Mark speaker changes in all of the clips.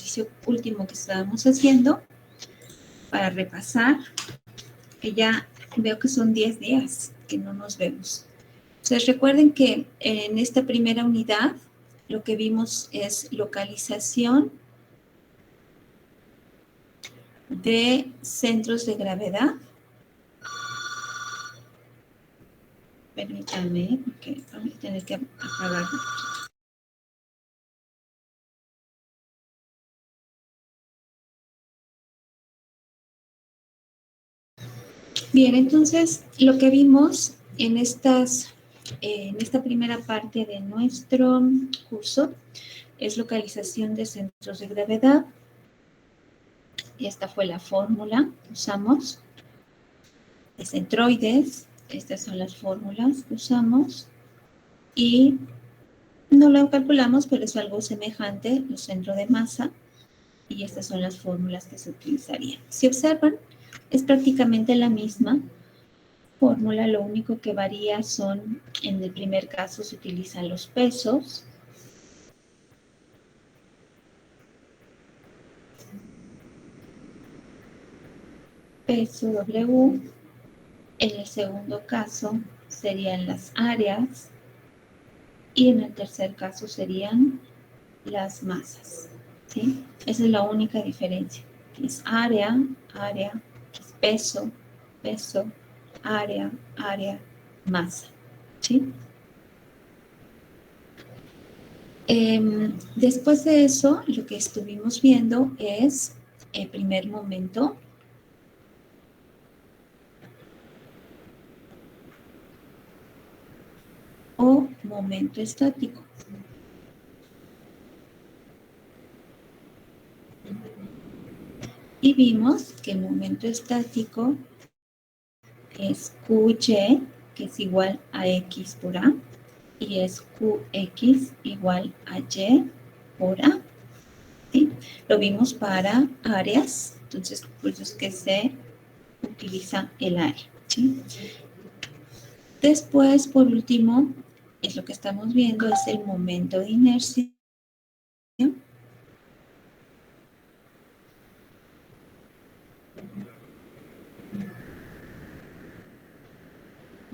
Speaker 1: ejercicio último que estábamos haciendo para repasar, que ya veo que son 10 días que no nos vemos. Entonces, recuerden que en esta primera unidad lo que vimos es localización de centros de gravedad. Permítanme, porque voy a tener que apagarlo. Bien, entonces lo que vimos en esta primera parte de nuestro curso es localización de centros de gravedad. Y esta fue la fórmula que usamos. De centroides, estas son las fórmulas que usamos. Y no lo calculamos, pero es algo semejante, el centro de masa. Y estas son las fórmulas que se utilizarían. Si observan, es prácticamente la misma fórmula, lo único que varía son, en el primer caso se utilizan los pesos. Peso W. En el segundo caso serían las áreas. Y en el tercer caso serían las masas. ¿Sí? Esa es la única diferencia. Es área, es peso, área, masa. ¿Sí? Después de eso, lo que estuvimos viendo es el primer momento. O momento estático. Y vimos que el momento estático es QY, que es igual a X por A, y es QX igual a Y por A. ¿Sí? Lo vimos para áreas, entonces por eso es que se utiliza el área. ¿Sí? Después, por último, es lo que estamos viendo, es el momento de inercia.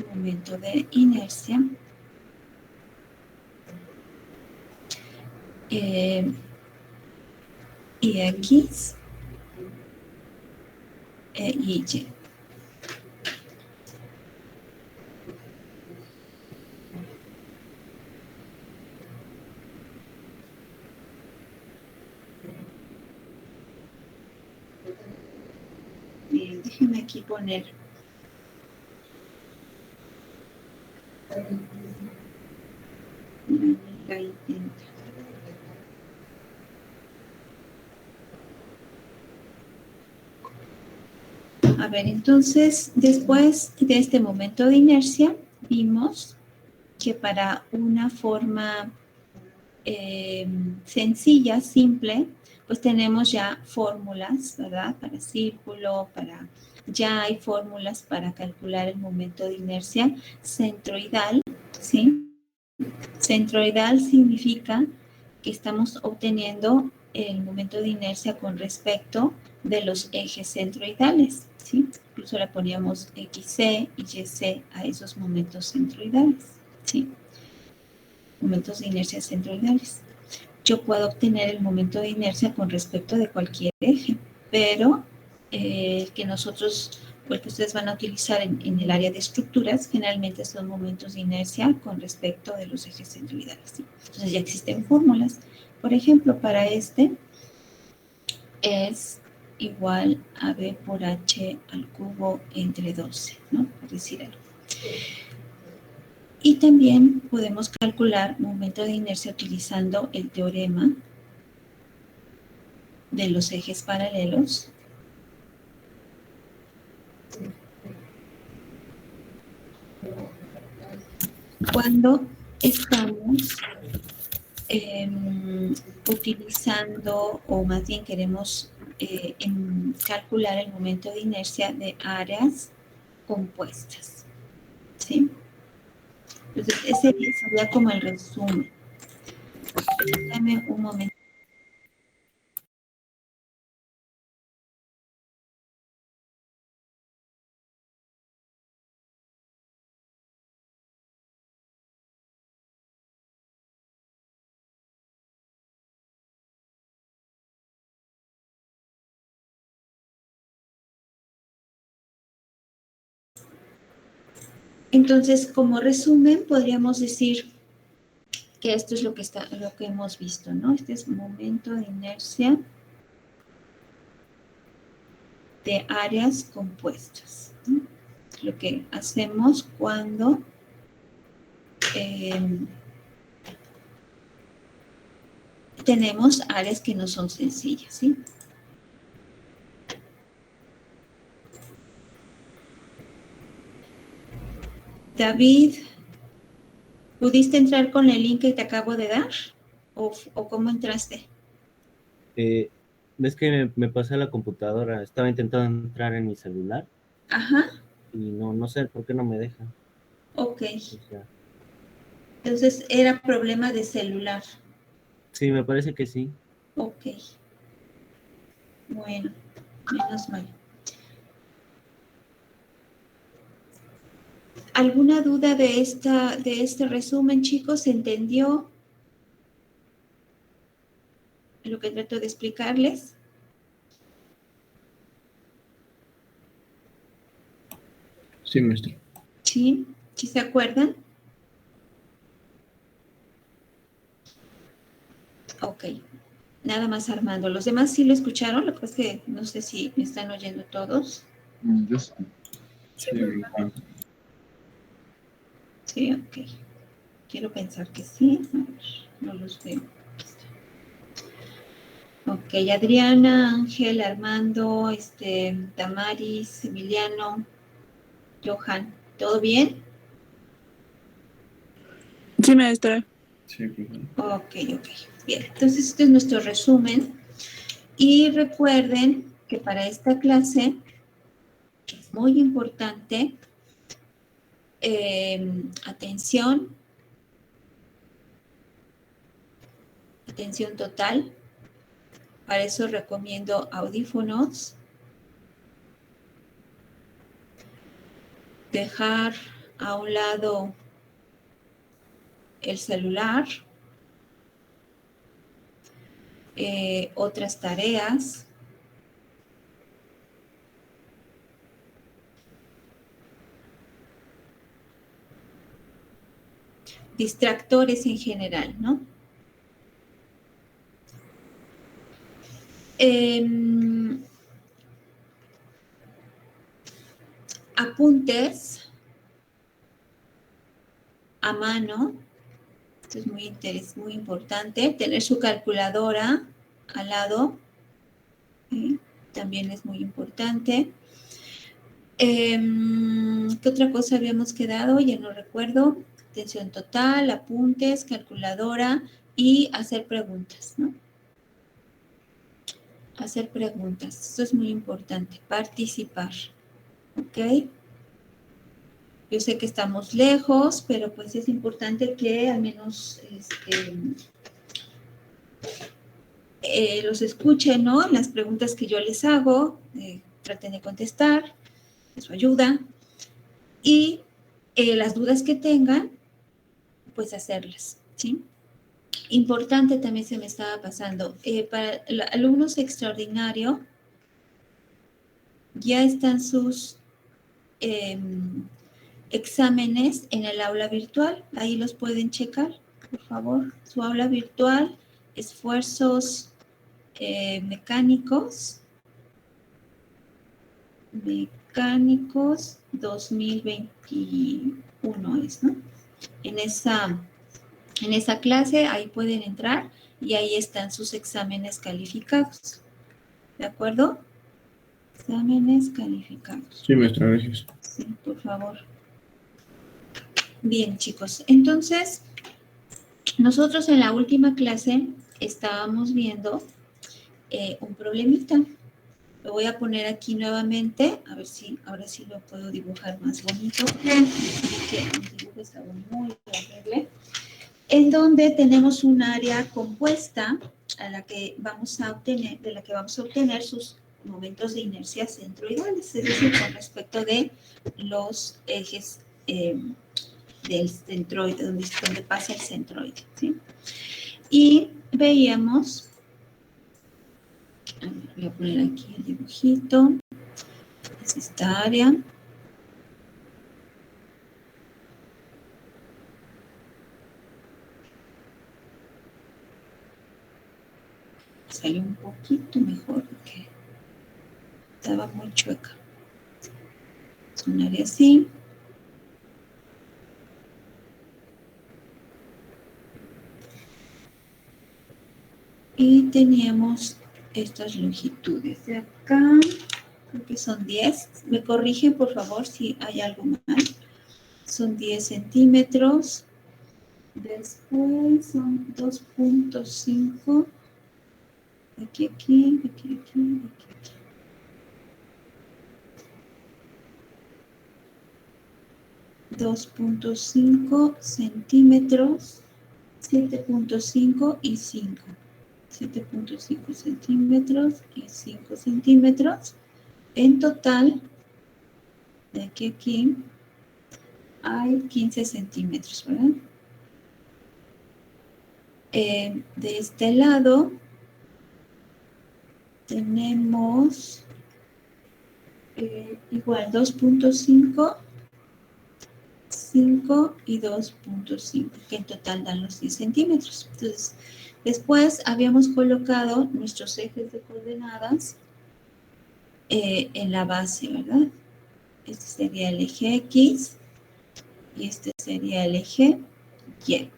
Speaker 1: Momento de inercia. Y X y Y. Bien, déjenme aquí poner la intenta. A ver, entonces, después de este momento de inercia, vimos que para una forma sencilla, simple, pues tenemos ya fórmulas, ¿verdad? Para círculo, ya hay fórmulas para calcular el momento de inercia centroidal, ¿sí? Centroidal significa que estamos obteniendo el momento de inercia con respecto de los ejes centroidales, ¿sí? Incluso le poníamos XC y YC a esos momentos centroidales, ¿sí? Momentos de inercia centroidales. Yo puedo obtener el momento de inercia con respecto de cualquier eje, pero el que nosotros, o el que ustedes van a utilizar en el área de estructuras, generalmente son momentos de inercia con respecto de los ejes centroidales. ¿Sí? Entonces ya existen fórmulas. Por ejemplo, para este es igual a B por H al cubo entre 12, ¿no? Por decir algo. Y también podemos calcular momento de inercia utilizando el teorema de los ejes paralelos. Cuando estamos utilizando, o más bien queremos calcular el momento de inercia de áreas compuestas. ¿Sí? Entonces, ese sería como el resumen. Dame un momento. Entonces, como resumen, podríamos decir que esto es lo que hemos visto, ¿no? Este es un momento de inercia de áreas compuestas, ¿no? Lo que hacemos cuando tenemos áreas que no son sencillas, ¿sí? David, ¿pudiste entrar con el link que te acabo de dar? ¿O cómo entraste?
Speaker 2: Es que me pasé a la computadora, estaba intentando entrar en mi celular.
Speaker 1: Ajá.
Speaker 2: Y no sé por qué no me deja.
Speaker 1: Ok.
Speaker 2: O sea,
Speaker 1: Entonces, era problema de celular.
Speaker 2: sí, me parece que sí.
Speaker 1: Ok. Bueno, menos mal. ¿Alguna duda de este resumen, chicos? ¿Se entendió lo que trato de explicarles?
Speaker 3: Sí, maestro.
Speaker 1: ¿Sí? ¿Sí se acuerdan? Ok. Nada más Armando. ¿Los demás sí lo escucharon? Lo que pasa es que no sé si me están oyendo todos.
Speaker 3: Yo sí. Sí, Juan.
Speaker 1: Sí, ok. Quiero pensar que sí. A ver, no los veo. Ok, Adriana, Ángel, Armando, Damaris, Emiliano, Johan, ¿todo bien?
Speaker 4: Sí, maestra.
Speaker 3: Sí, profesor.
Speaker 1: Ok. Bien, entonces este es nuestro resumen. Y recuerden que para esta clase es muy importante atención total. Para eso recomiendo audífonos, dejar a un lado el celular, otras tareas. Distractores en general, ¿no? Apuntes a mano, esto es muy importante, tener su calculadora al lado, también es muy importante. ¿Qué otra cosa habíamos quedado? Ya no recuerdo. Atención total, apuntes, calculadora y hacer preguntas, ¿no? Hacer preguntas, esto es muy importante, participar, ¿ok? Yo sé que estamos lejos, pero pues es importante que al menos los escuchen, ¿no? Las preguntas que yo les hago, traten de contestar, eso ayuda. Y las dudas que tengan, pues hacerlas, ¿sí? Importante también se me estaba pasando, para alumnos extraordinarios, ya están sus exámenes en el aula virtual, ahí los pueden checar, por favor. Su aula virtual, esfuerzos mecánicos 2021 es, ¿no? En esa clase, ahí pueden entrar y ahí están sus exámenes calificados. ¿De acuerdo? Exámenes calificados.
Speaker 3: Sí, maestra, gracias.
Speaker 1: Sí, por favor. Bien, chicos. Entonces, nosotros en la última clase estábamos viendo un problemita. Lo voy a poner aquí nuevamente, a ver si ahora sí lo puedo dibujar más bonito. Que el dibujo está muy horrible. En donde tenemos un área compuesta de la que vamos a obtener sus momentos de inercia centroidales, es decir, con respecto de los ejes del centroide, donde pasa el centroide, ¿sí? Y veíamos, voy a poner aquí el dibujito, es esta área. Salió un poquito mejor porque estaba muy chueca. Sonaría así. Y teníamos estas longitudes de acá, creo que son 10. Me corrigen, por favor, si hay algo mal. Son 10 centímetros. Después son 2.5. Aquí, aquí, aquí, aquí, aquí. 2.5 centímetros, 7.5 y 5. 7.5 centímetros y 5 centímetros. En total, de aquí a aquí, hay 15 centímetros, ¿verdad? De este lado, tenemos igual 2.5, 5 y 2.5, que en total dan los 10 centímetros. Entonces, después habíamos colocado nuestros ejes de coordenadas en la base, ¿verdad? Este sería el eje X y este sería el eje Y.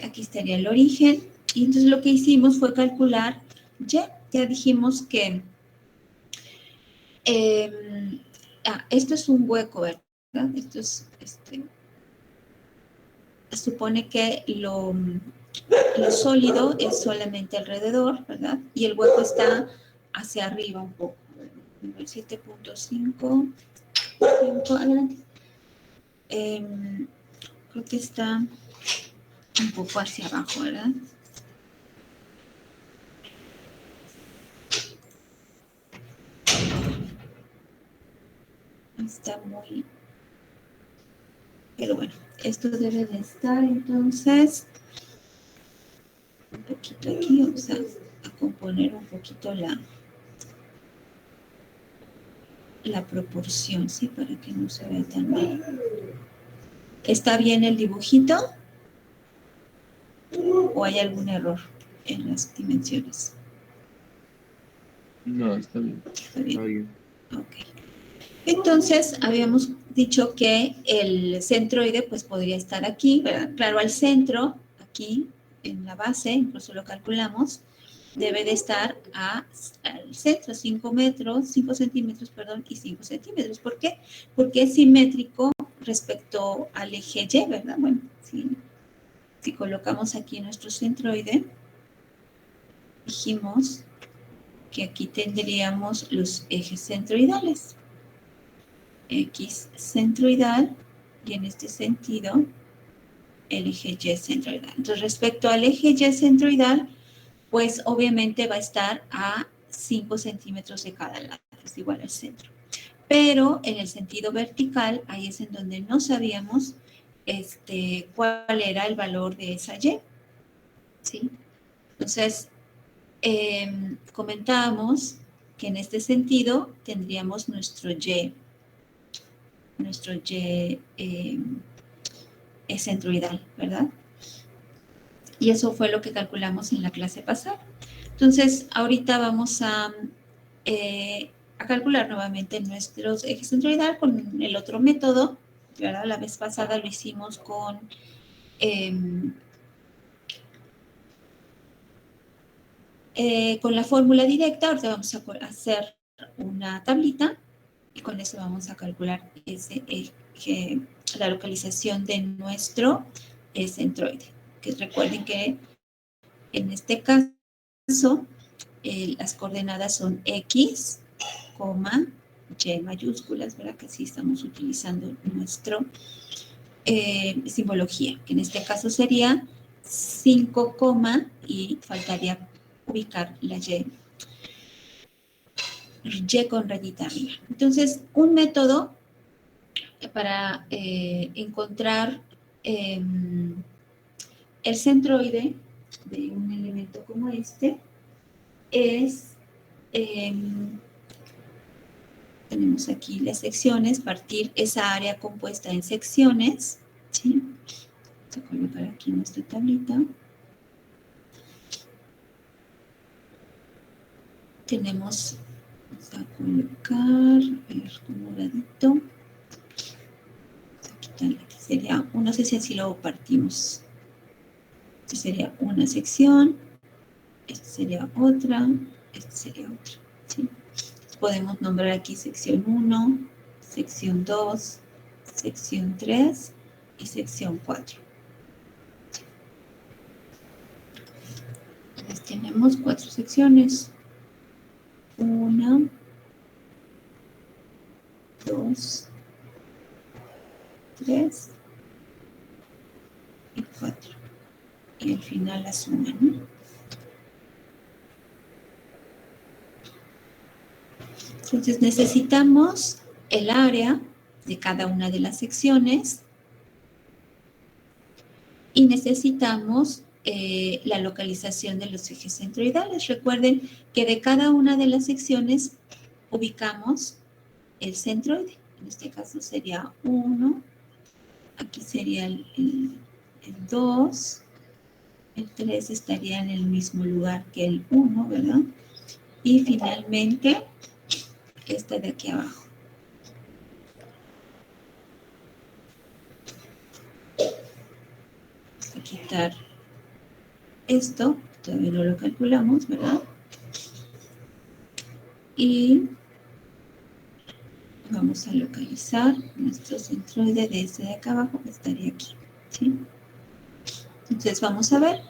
Speaker 1: Aquí estaría el origen. Y entonces lo que hicimos fue calcular Y. Ya dijimos que esto es un hueco, ¿verdad? Esto es, supone que lo sólido es solamente alrededor, ¿verdad? Y el hueco está hacia arriba un poco. El 7.5, adelante. Creo que está un poco hacia abajo, ¿verdad? Está muy... Pero bueno, esto debe de estar entonces un poquito aquí. Vamos a componer un poquito la proporción, ¿sí? Para que no se vea tan mal. ¿Está bien el dibujito? ¿O hay algún error en las dimensiones?
Speaker 3: No, está bien.
Speaker 1: Está bien.
Speaker 3: Está bien.
Speaker 1: Ok. Entonces, habíamos dicho que el centroide pues podría estar aquí, ¿verdad? Claro, al centro, aquí en la base, incluso lo calculamos, debe de estar al centro, 5 centímetros, perdón, y 5 centímetros. ¿Por qué? Porque es simétrico respecto al eje Y, ¿verdad? Bueno, si colocamos aquí nuestro centroide, dijimos que aquí tendríamos los ejes centroidales. X centroidal y en este sentido el eje Y centroidal. Entonces, respecto al eje Y centroidal, pues obviamente va a estar a 5 centímetros de cada lado, es igual al centro. Pero en el sentido vertical, ahí es en donde no sabíamos cuál era el valor de esa Y. ¿Sí? Entonces, comentábamos que en este sentido tendríamos nuestro Y es centroidal, ¿verdad? Y eso fue lo que calculamos en la clase pasada. Entonces, ahorita vamos a calcular nuevamente nuestros ejes centroidal con el otro método, ¿verdad? La vez pasada lo hicimos con la fórmula directa. Ahorita vamos a hacer una tablita y con eso vamos a calcular ese eje, la localización de nuestro centroide. Que recuerden que en este caso las coordenadas son X, Y mayúsculas, ¿verdad? Que sí estamos utilizando nuestro simbología, que en este caso sería 5, y faltaría ubicar la Y con rayita arriba. Entonces, un método para encontrar el centroide de un elemento como este es, tenemos aquí las secciones, partir esa área compuesta en secciones, ¿sí? Vamos a colocar aquí nuestra tablita. Tenemos, vamos a colocar, a ver, un moradito. Vamos a quitarle, aquí sería, no sé si así lo partimos. Esta sería una sección, esta sería otra, esta sería otra, ¿sí? Podemos nombrar aquí sección 1, sección 2, sección 3 y sección 4. Entonces tenemos 4 secciones. 1, 2, 3 y 4. Y al final la suma, ¿no? Entonces necesitamos el área de cada una de las secciones y necesitamos la localización de los ejes centroidales. Recuerden que de cada una de las secciones ubicamos el centroide. En este caso sería 1, aquí sería el 2, el 3 estaría en el mismo lugar que el 1, ¿verdad? Y finalmente, esta de aquí abajo. Vamos a quitar esto, todavía no lo calculamos, ¿verdad? Y vamos a localizar nuestro centroide de este de acá abajo, que estaría aquí, ¿sí? Entonces vamos a ver,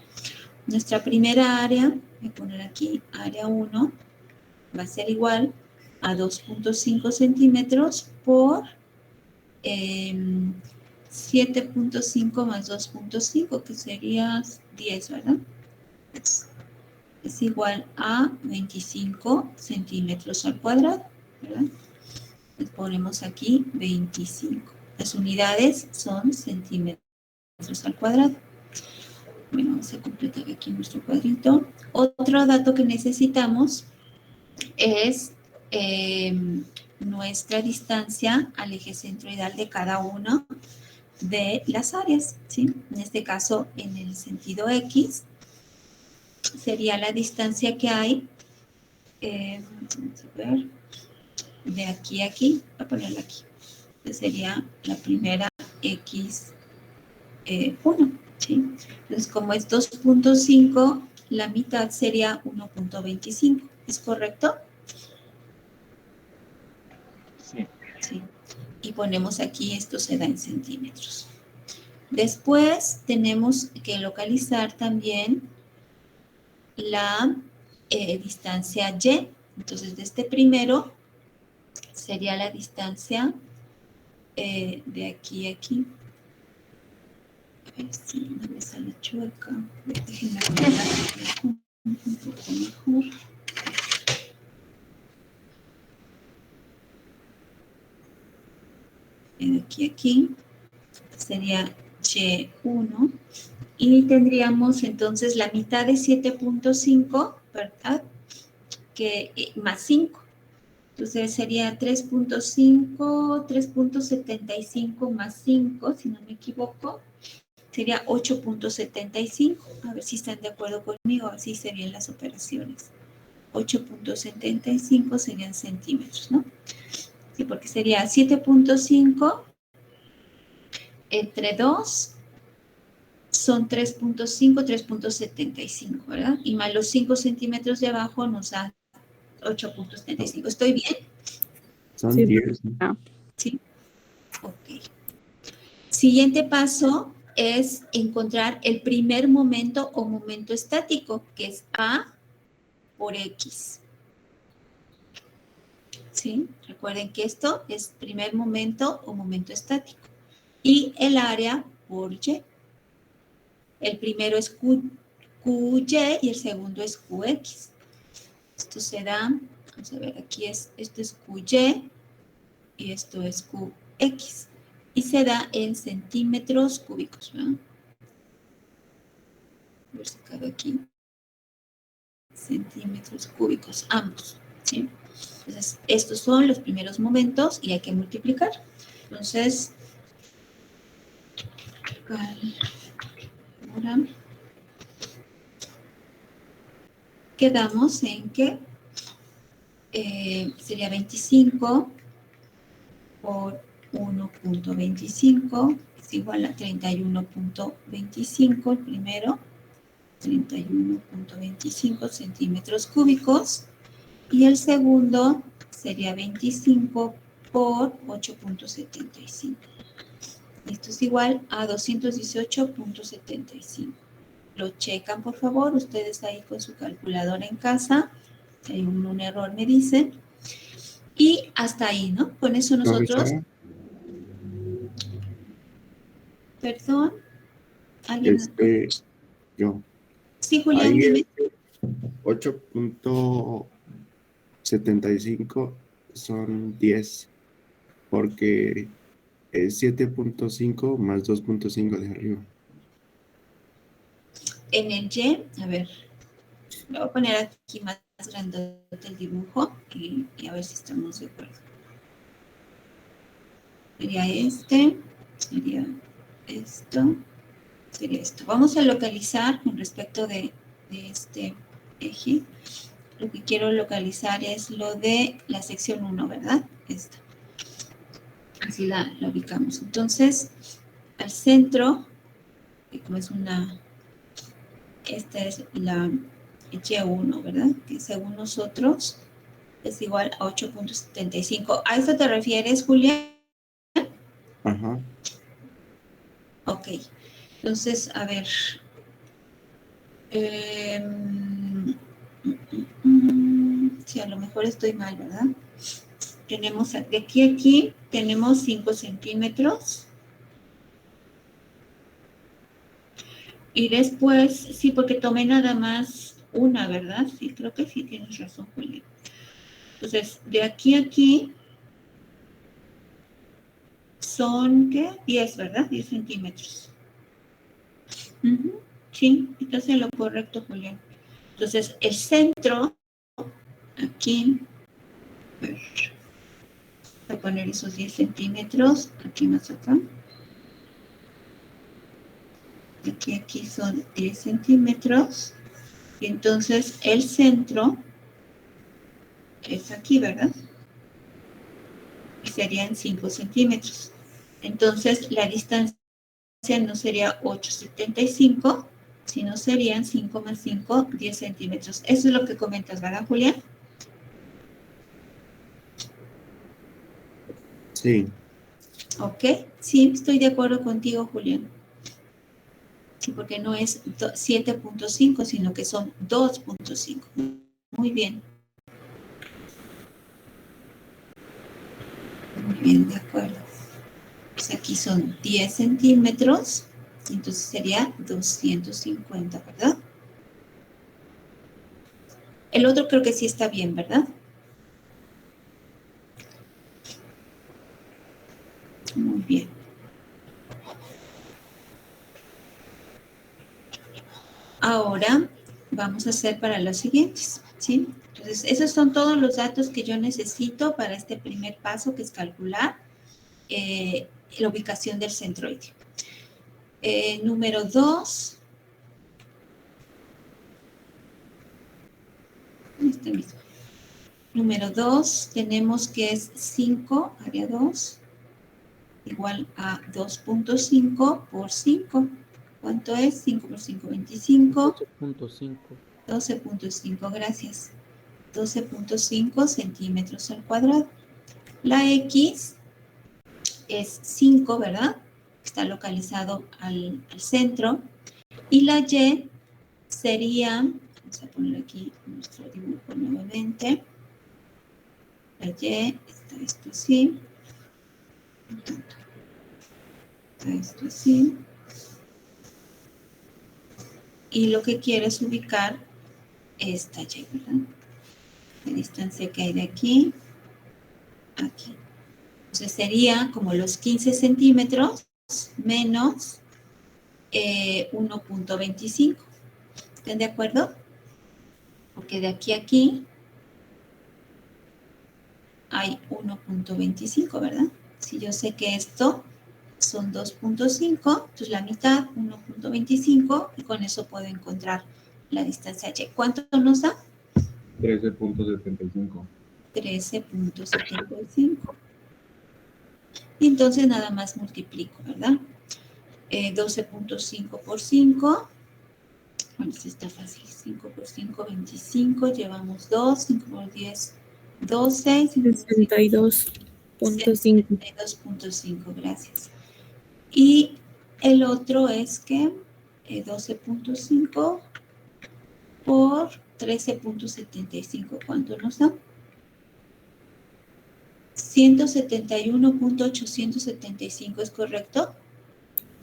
Speaker 1: nuestra primera área, voy a poner aquí área 1, va a ser igual a 2.5 centímetros por 7.5 más 2.5, que sería 10, ¿verdad? Es igual a 25 centímetros al cuadrado, ¿verdad? Les ponemos aquí 25. Las unidades son centímetros al cuadrado. Bueno, vamos a completar aquí nuestro cuadrito. Otro dato que necesitamos es nuestra distancia al eje centroidal de cada una de las áreas, ¿sí? En este caso, en el sentido X, sería la distancia que hay, vamos a ver, de aquí a aquí, voy a ponerla aquí. Esta sería la primera X1, ¿sí? Entonces, como es 2.5, la mitad sería 1.25, ¿es correcto?
Speaker 3: Sí.
Speaker 1: Sí. Y ponemos aquí, esto se da en centímetros. Después tenemos que localizar también la distancia Y. Entonces, de este primero sería la distancia de aquí a aquí. A ver si no me sale chueca. Déjenme ponerla un poco mejor. De aquí a aquí sería Y1. Y tendríamos entonces la mitad de 7.5, ¿verdad? Que más 5. Entonces sería 3.5, 3.75 más 5, si no me equivoco, sería 8.75. A ver si están de acuerdo conmigo, así serían las operaciones. 8.75 serían centímetros, ¿no? Sí, porque sería 7.5 entre 2 son 3.5, 3.75, ¿verdad? Y más los 5 centímetros de abajo nos da 8.75. ¿Estoy bien?
Speaker 3: Son
Speaker 4: Sí.
Speaker 3: 10.
Speaker 1: Sí. Ok. Siguiente paso es encontrar el primer momento o momento estático, que es A por X. ¿Sí? Recuerden que esto es primer momento o momento estático. Y el área por Y. El primero es QY y el segundo es QX. Esto se da, vamos a ver, aquí esto es QY y esto es QX. Y se da en centímetros cúbicos, ¿verdad? A ver si cabe aquí. Centímetros cúbicos, ambos, ¿sí? Entonces, estos son los primeros momentos y hay que multiplicar. Entonces, Ahora quedamos en que sería 25 por 1.25 es igual a 31.25, el primero, 31.25 centímetros cúbicos, y el segundo sería 25 por 8.75. Esto es igual a 218.75. Lo checan, por favor, ustedes ahí con su calculadora en casa. Si hay un error, me dicen. Y hasta ahí, ¿no? Con eso nosotros...
Speaker 3: Profesora,
Speaker 1: Perdón, ¿alguien más?
Speaker 3: yo.
Speaker 1: Sí, Julián,
Speaker 3: Ahí
Speaker 1: dime.
Speaker 3: 8.75 son 10, porque es 7.5 más 2.5 de arriba.
Speaker 1: En el Y, a ver, le voy a poner aquí más grandote el dibujo y a ver si estamos de acuerdo. Sería este, sería esto, sería esto. Vamos a localizar con respecto de este eje. Lo que quiero localizar es lo de la sección 1, ¿verdad? Esta. Así la ubicamos. Entonces, al centro, como es una... Esta es la Y1, ¿verdad? Que según nosotros es igual a 8.75. ¿A eso te refieres, Julián?
Speaker 3: Ajá.
Speaker 1: Ok. Entonces, a ver. Sí, a lo mejor estoy mal, ¿verdad? Tenemos de aquí a aquí, tenemos 5 centímetros. Y después, sí, porque tomé nada más una, ¿verdad? Sí, creo que sí tienes razón, Julián. Entonces, de aquí a aquí son, ¿qué? 10, ¿verdad? 10 centímetros. Sí, estás en lo correcto, Julián. Entonces, el centro, aquí, a ver, voy a poner esos 10 centímetros, aquí más acá. De aquí a aquí son 10 centímetros. Y entonces, el centro es aquí, ¿verdad? Y serían 5 centímetros. Entonces, la distancia no sería 8,75, sino serían 5 más 5, 10 centímetros. Eso es lo que comentas, ¿verdad, Julián?
Speaker 3: Sí.
Speaker 1: Ok, sí, estoy de acuerdo contigo, Julián. Sí, porque no es 7.5, sino que son 2.5. Muy bien. Muy bien, de acuerdo. Pues aquí son 10 centímetros, entonces sería 250, ¿verdad? El otro creo que sí está bien, ¿verdad? Muy bien. Ahora vamos a hacer para los siguientes, ¿sí? Entonces, esos son todos los datos que yo necesito para este primer paso, que es calcular la ubicación del centroide. Número 2. Este mismo. Número 2, tenemos que es 5, área 2, igual a 2.5 por 5. ¿Cuánto es? 5 por 5, 25.
Speaker 4: 12.5.
Speaker 1: 12.5, gracias. 12.5 centímetros al cuadrado. La X es 5, ¿verdad? Está localizado al centro. Y la Y sería, vamos a poner aquí nuestro dibujo nuevamente. La Y está esto así. Está esto así. Y lo que quiero es ubicar esta Y, ¿verdad? La distancia que hay de aquí a aquí. Entonces sería como los 15 centímetros menos 1.25. ¿Están de acuerdo? Porque de aquí a aquí hay 1.25, ¿verdad? Si yo sé que esto son 2.5, entonces la mitad, 1.25, y con eso puedo encontrar la distancia Y. ¿Cuánto nos da?
Speaker 4: 13.75.
Speaker 1: 13.75. Y entonces nada más multiplico, ¿verdad? 12.5 por 5. Bueno, esto está fácil. 5 por 5, 25. Llevamos 2. 5 por 10, 12.
Speaker 5: 62.5.
Speaker 1: 62.5, gracias. Y el otro es que 12.5 por 13.75. ¿Cuánto nos da? 171.875, ¿es correcto?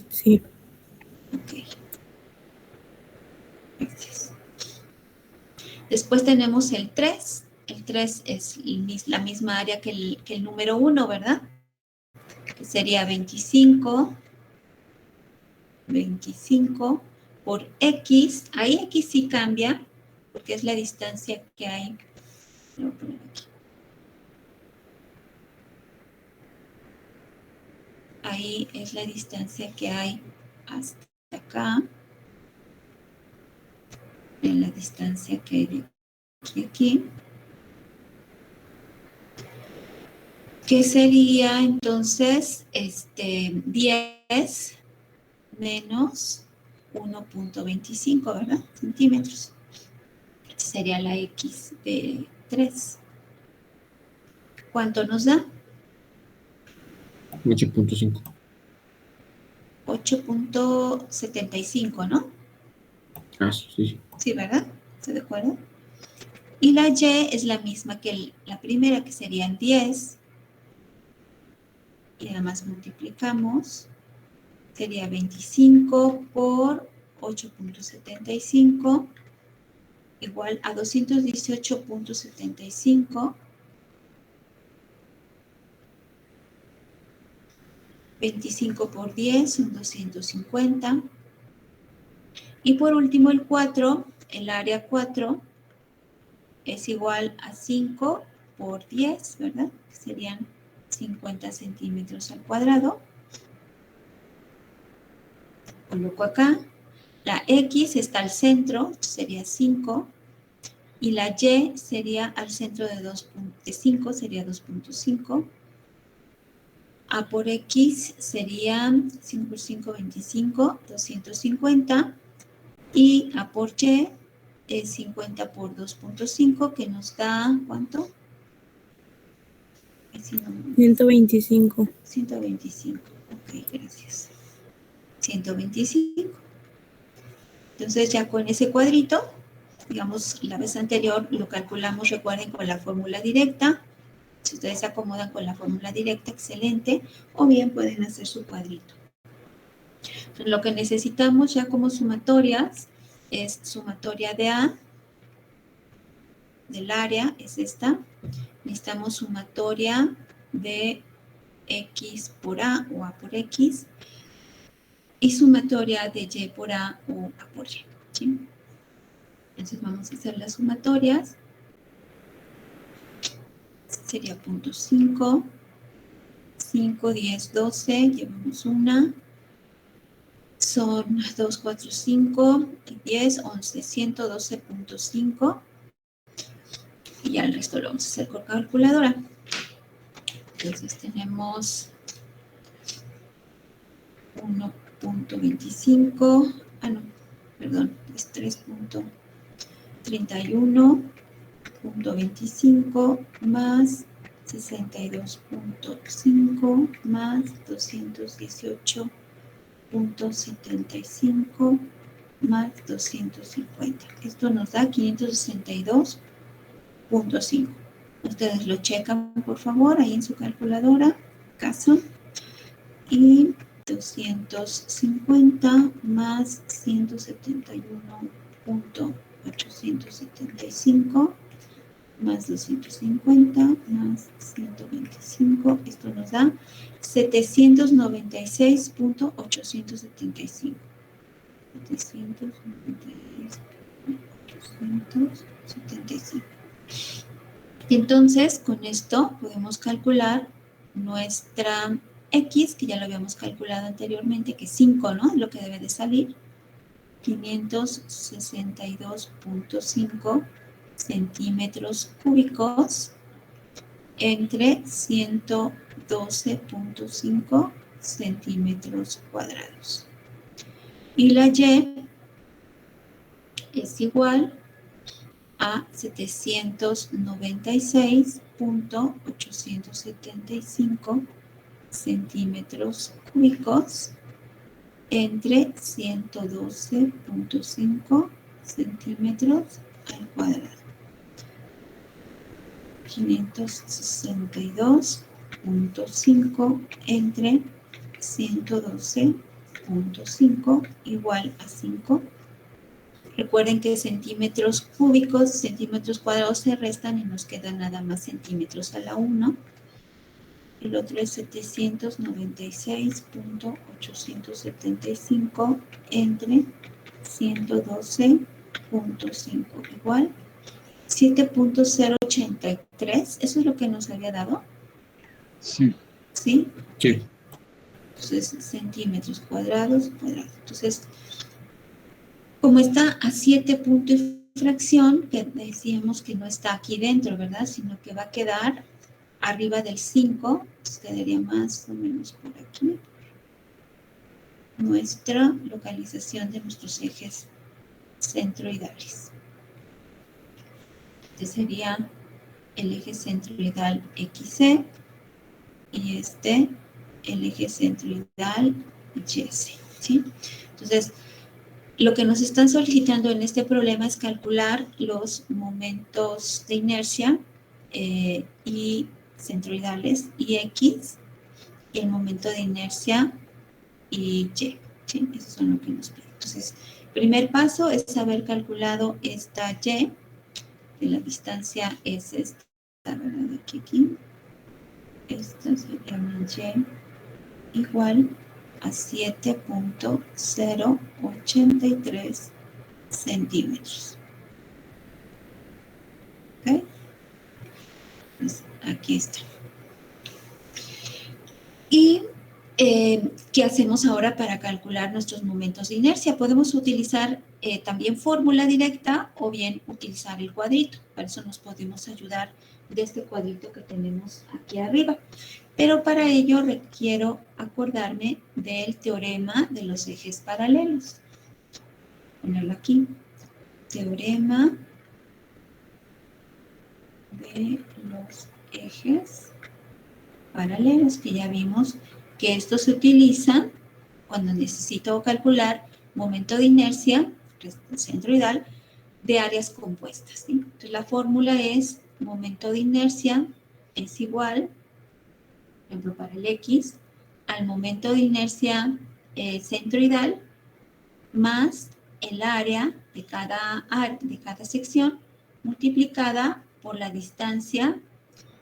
Speaker 5: Sí.
Speaker 1: Ok. Gracias. Después tenemos el 3. El 3 es la misma área que el número 1, ¿verdad? Que sería 25 por X. Ahí X sí cambia, porque es la distancia que hay. Lo voy a poner aquí. Ahí es la distancia que hay hasta acá. En la distancia que hay de aquí a aquí. Que sería entonces 10 menos 1.25, ¿verdad? Centímetros. Esta sería la X de 3. ¿Cuánto nos da?
Speaker 4: 8.5.
Speaker 1: 8.75, ¿no?
Speaker 4: Ah, sí.
Speaker 1: Sí, ¿verdad? ¿Estoy de acuerdo? Y la Y es la misma que la primera, que serían 10. Y además multiplicamos. Sería 25 por 8.75 igual a 218.75. 25 por 10 son 250. Y por último el 4, el área 4, es igual a 5 por 10, ¿verdad? Serían 50 centímetros al cuadrado. Coloco acá. La X está al centro, sería 5. Y la Y sería al centro de 5, sería 2.5. A por X sería 5 por 5, 25, 250. Y A por Y es 50 por 2.5, que nos da, ¿cuánto?
Speaker 5: 125.
Speaker 1: 125. Ok, gracias. 125. Entonces ya con ese cuadrito, digamos, la vez anterior lo calculamos, recuerden, con la fórmula directa. Si ustedes se acomodan con la fórmula directa, excelente. O bien pueden hacer su cuadrito. Entonces, lo que necesitamos ya como sumatorias es sumatoria de A, del área, es esta. Necesitamos sumatoria de X por A o A por X. Y sumatoria de Y por A o A por Y. ¿Sí? Entonces vamos a hacer las sumatorias. Sería punto 5, 5, 10, 12, llevamos una. Son 2, 4, 5, 10, 11, 112.5. Y ya el resto lo vamos a hacer con calculadora. Entonces tenemos 1.25, no, perdón, es 3.31.25 más 62.5 más 218.75 más 250. Esto nos da 562.5. Ustedes lo checan, por favor, ahí en su calculadora, caso. Y 250 más 171.875 más 250 más 125. Esto nos da 796.875. 796.875. Entonces, con esto podemos calcular nuestra X, que ya lo habíamos calculado anteriormente, que 5, ¿no? Lo que debe de salir. 562.5 centímetros cúbicos entre 112.5 centímetros cuadrados. Y la Y es igual a 796.875 centímetros cúbicos entre 112.5 centímetros al cuadrado. 562.5 entre 112.5 igual a 5. Recuerden que centímetros cúbicos, centímetros cuadrados se restan y nos quedan nada más centímetros a la 1. El otro es 796.875 entre 112.5 igual 7.083. ¿Eso es lo que nos había dado?
Speaker 4: Sí.
Speaker 1: ¿Sí?
Speaker 4: Sí.
Speaker 1: Entonces, centímetros cuadrados. Entonces, como está a 7 punto y fracción, que decíamos que no está aquí dentro, ¿verdad? Sino que va a quedar arriba del 5, pues quedaría más o menos por aquí. Nuestra localización de nuestros ejes centroidales. Este sería el eje centroidal XC y este el eje centroidal YC, ¿sí? Entonces, lo que nos están solicitando en este problema es calcular los momentos de inercia y centroidales y X, y el momento de inercia y Y, ¿sí? Eso son lo que nos piden. Entonces, primer paso es haber calculado esta Y, que la distancia es esta, ¿verdad? Aquí. Esta sería una Y igual a 7.083 centímetros. ¿Ok? Pues aquí está. Y, ¿qué hacemos ahora para calcular nuestros momentos de inercia? Podemos utilizar también fórmula directa o bien utilizar el cuadrito. Para eso nos podemos ayudar de este cuadrito que tenemos aquí arriba. Pero para ello requiero acordarme del teorema de los ejes paralelos. Ponerlo aquí. Teorema de los ejes paralelos, que ya vimos que estos se utilizan cuando necesito calcular momento de inercia centroidal de áreas compuestas, ¿sí? Entonces la fórmula es momento de inercia es igual, por ejemplo, para el X, al momento de inercia centroidal más el área de cada sección multiplicada por la distancia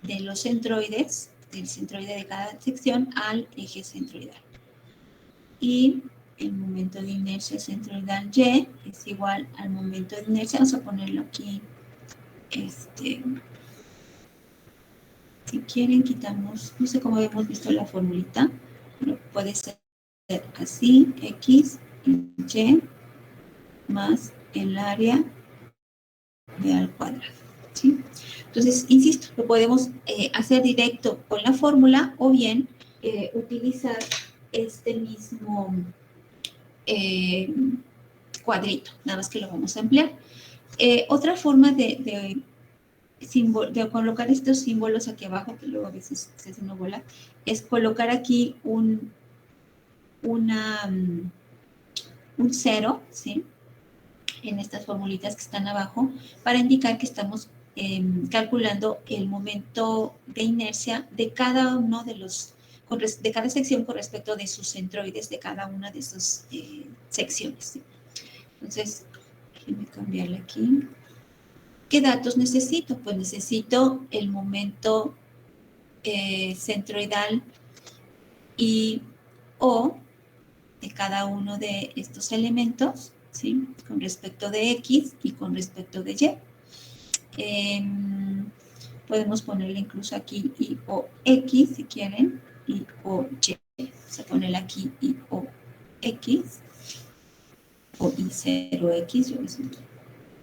Speaker 1: de los centroides, del centroide de cada sección al eje centroidal. Y el momento de inercia centroidal Y es igual al momento de inercia, vamos a ponerlo aquí, si quieren quitamos, no sé cómo habíamos visto la formulita, pero puede ser así, X y Y más el área de al cuadrado, ¿sí? Entonces, insisto, lo podemos hacer directo con la fórmula o bien utilizar este mismo cuadrito, nada más que lo vamos a emplear. Otra forma de colocar estos símbolos aquí abajo, que luego a veces se hace una bola, es colocar aquí un 0, ¿sí? En estas formulitas que están abajo, para indicar que estamos calculando el momento de inercia de cada uno de cada sección con respecto de sus centroides de cada una de sus secciones, ¿sí? Entonces, déjenme cambiarle aquí. ¿Qué datos necesito? Pues necesito el momento centroidal y O de cada uno de estos elementos, ¿sí? Con respecto de X y con respecto de Y. Podemos ponerle incluso aquí I o X si quieren, y o y. Vamos a ponerle aquí y o x o i0x.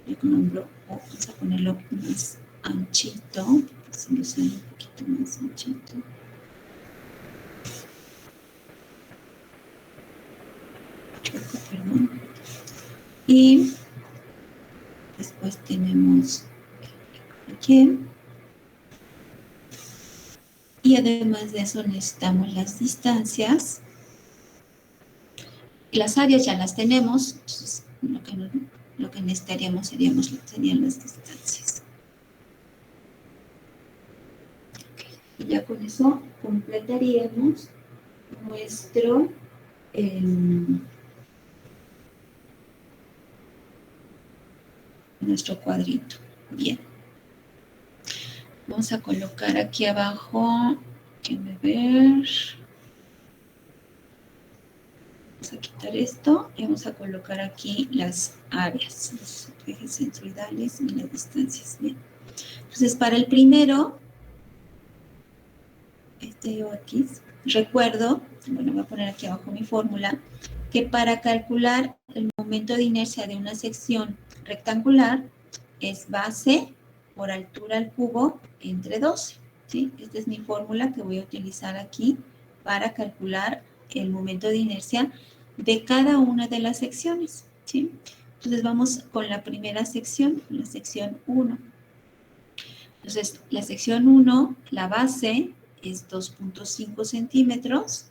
Speaker 1: Yo nombro o. Vamos a ponerlo más anchito. Se lo sale un poquito más anchito. Perdón. Y después tenemos aquí. Y además de eso necesitamos las distancias. Las áreas ya las tenemos, entonces lo que necesitaríamos serían las distancias. Y ya con eso completaríamos nuestro cuadrito. Bien. Vamos a colocar aquí abajo, déjenme ver. Vamos a quitar esto y vamos a colocar aquí las áreas, los ejes centroidales y las distancias. Bien. Entonces, para el primero, OX, recuerdo, bueno, voy a poner aquí abajo mi fórmula, que para calcular el momento de inercia de una sección rectangular es base por altura al cubo entre 12. ¿Sí? Esta es mi fórmula que voy a utilizar aquí para calcular el momento de inercia de cada una de las secciones. ¿Sí? Entonces vamos con la primera sección, la sección 1. Entonces, la sección 1, la base es 2.5 centímetros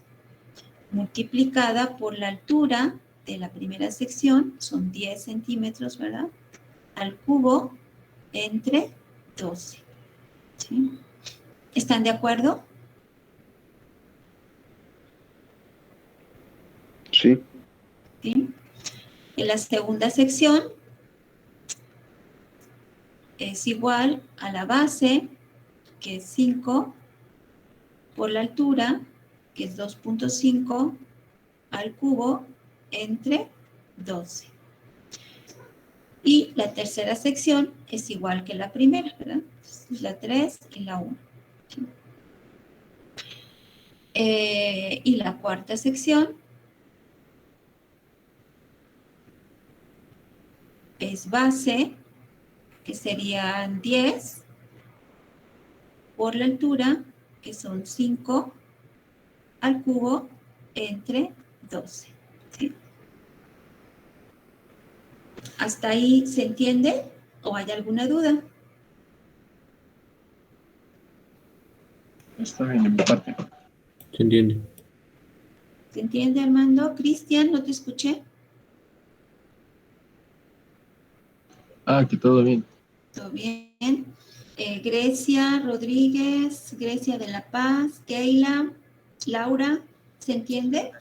Speaker 1: multiplicada por la altura de la primera sección, son 10 centímetros, ¿verdad? Al cubo entre 12. ¿Sí? ¿Están de acuerdo?
Speaker 3: Sí.
Speaker 1: ¿Sí? En la segunda sección es igual a la base, que es 5, por la altura, que es 2.5 al cubo entre 12. Y la tercera sección es igual que la primera, ¿verdad? Entonces, la 3 y la 1. ¿Sí? Y la cuarta sección es base, que serían 10, por la altura, que son 5 al cubo entre 12. ¿Sí? ¿Hasta ahí se entiende o hay alguna duda?
Speaker 4: Está bien, en mi parte.
Speaker 2: ¿Se entiende?
Speaker 1: ¿Se entiende, Armando? Cristian, ¿no te escuché?
Speaker 4: Aquí todo bien.
Speaker 1: ¿Todo bien? Grecia Rodríguez, Grecia de la Paz, Keila, Laura, ¿se entiende?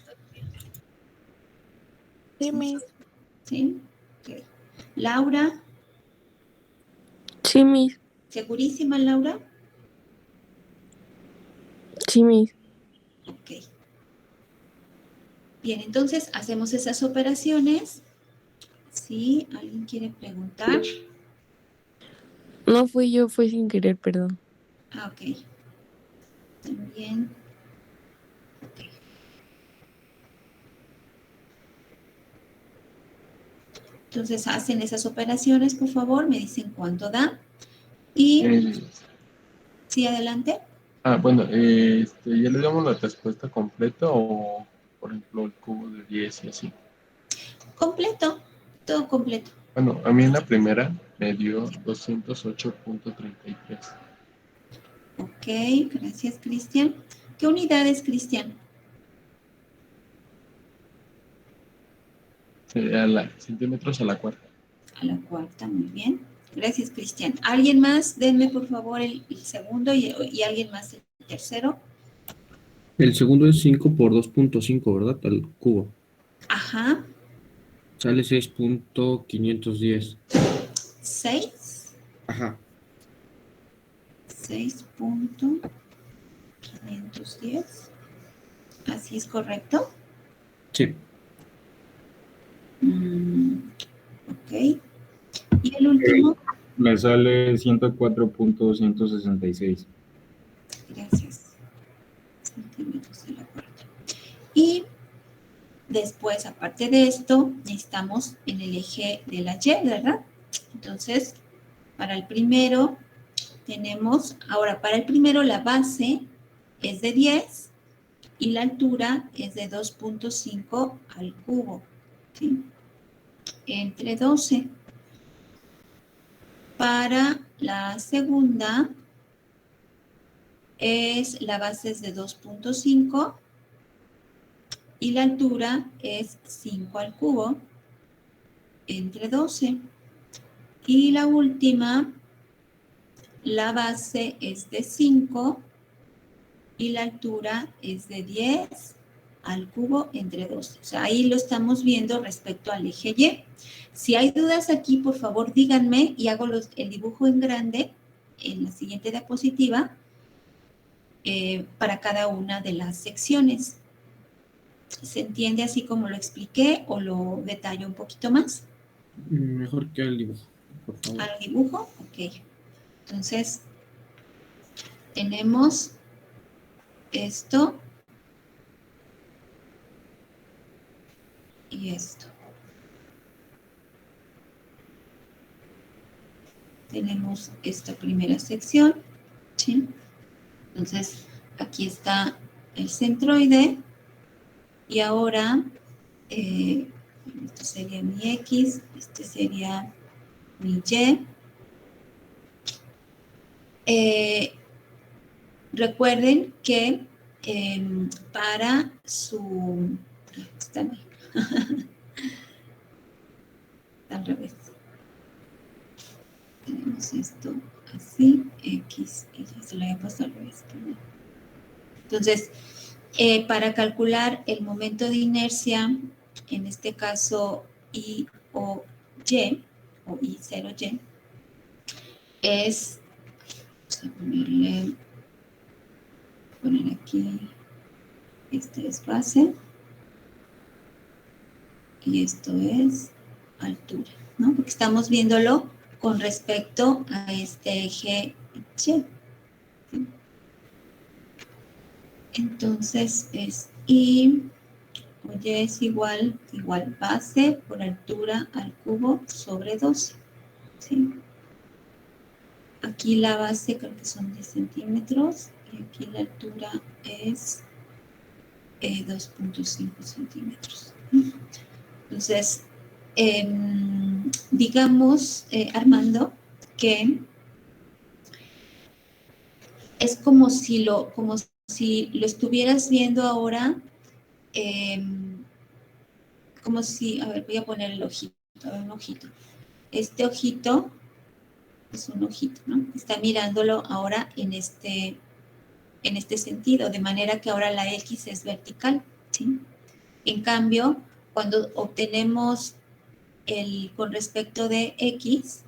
Speaker 5: Sí, Miss.
Speaker 1: ¿Sí? Okay. Laura,
Speaker 5: Sí, Miss.
Speaker 1: ¿segurísima, Laura?
Speaker 5: Sí, Miss.
Speaker 1: Ok. Bien, entonces hacemos esas operaciones. ¿Sí? ¿Alguien quiere preguntar?
Speaker 5: No fui yo, fue sin querer, perdón.
Speaker 1: Ah, ok. También. Ok. Entonces hacen esas operaciones, por favor, me dicen cuánto da. Y, sí, adelante.
Speaker 4: Bueno, ¿ya le damos la respuesta completa o, por ejemplo, el cubo de 10 y así?
Speaker 1: Completo, todo completo.
Speaker 4: Bueno, a mí en la primera me dio 208.33.
Speaker 1: Ok, gracias, Cristian. ¿Qué unidad es, Cristian?
Speaker 4: Sería centímetros a la cuarta.
Speaker 1: A la cuarta, muy bien. Gracias, Cristian. ¿Alguien más? Denme, por favor, el segundo y alguien más el tercero.
Speaker 2: El segundo es 5 por 2.5, ¿verdad? Al cubo.
Speaker 1: Ajá.
Speaker 2: Sale 6.510.
Speaker 1: 6.
Speaker 3: Ajá.
Speaker 1: 6.510. ¿Así es correcto?
Speaker 2: Sí.
Speaker 1: Ok. ¿Y el último?
Speaker 6: Me sale 104.166.
Speaker 1: Gracias. Centímetros. Entonces la cuarta. Y después, aparte de esto, necesitamos en el eje de la Y, ¿verdad? Entonces, para el primero tenemos, ahora para el primero la base es de 10 y la altura es de 2.5 al cubo, ¿sí? Entre 12. Para la segunda la base es de 2.5 y la altura es 5 al cubo entre 12. Y la última, la base es de 5 y la altura es de 10 al cubo entre 12. O sea, ahí lo estamos viendo respecto al eje Y. Si hay dudas aquí, por favor, díganme y hago el dibujo en grande en la siguiente diapositiva para cada una de las secciones. ¿Se entiende así como lo expliqué o lo detallo un poquito más?
Speaker 6: Mejor que el dibujo, por favor.
Speaker 1: ¿Al dibujo? Ok. Entonces, tenemos esto y esto. Tenemos esta primera sección, ¿sí? Entonces, aquí está el centroide y ahora, esto sería mi X, este sería mi Y. Recuerden que para su... Está bien. Al revés. Tenemos esto así, X, y ya se lo había puesto al revés. Entonces, para calcular el momento de inercia, en este caso I o Y, o I0Y, es, vamos a poner aquí, este es base, y esto es altura, ¿no? Porque estamos viéndolo con respecto a este eje Y. Entonces es I o Y es igual base por altura al cubo sobre 12. ¿Sí? Aquí la base creo que son 10 centímetros y aquí la altura es 2.5 centímetros. Entonces, digamos, Armando, que es como si lo estuvieras viendo ahora, como si, a ver, voy a poner el ojito, a ver, un ojito. Este ojito es un ojito, ¿no? Está mirándolo ahora en este sentido, de manera que ahora la X es vertical, ¿sí? En cambio, cuando obtenemos con respecto de X,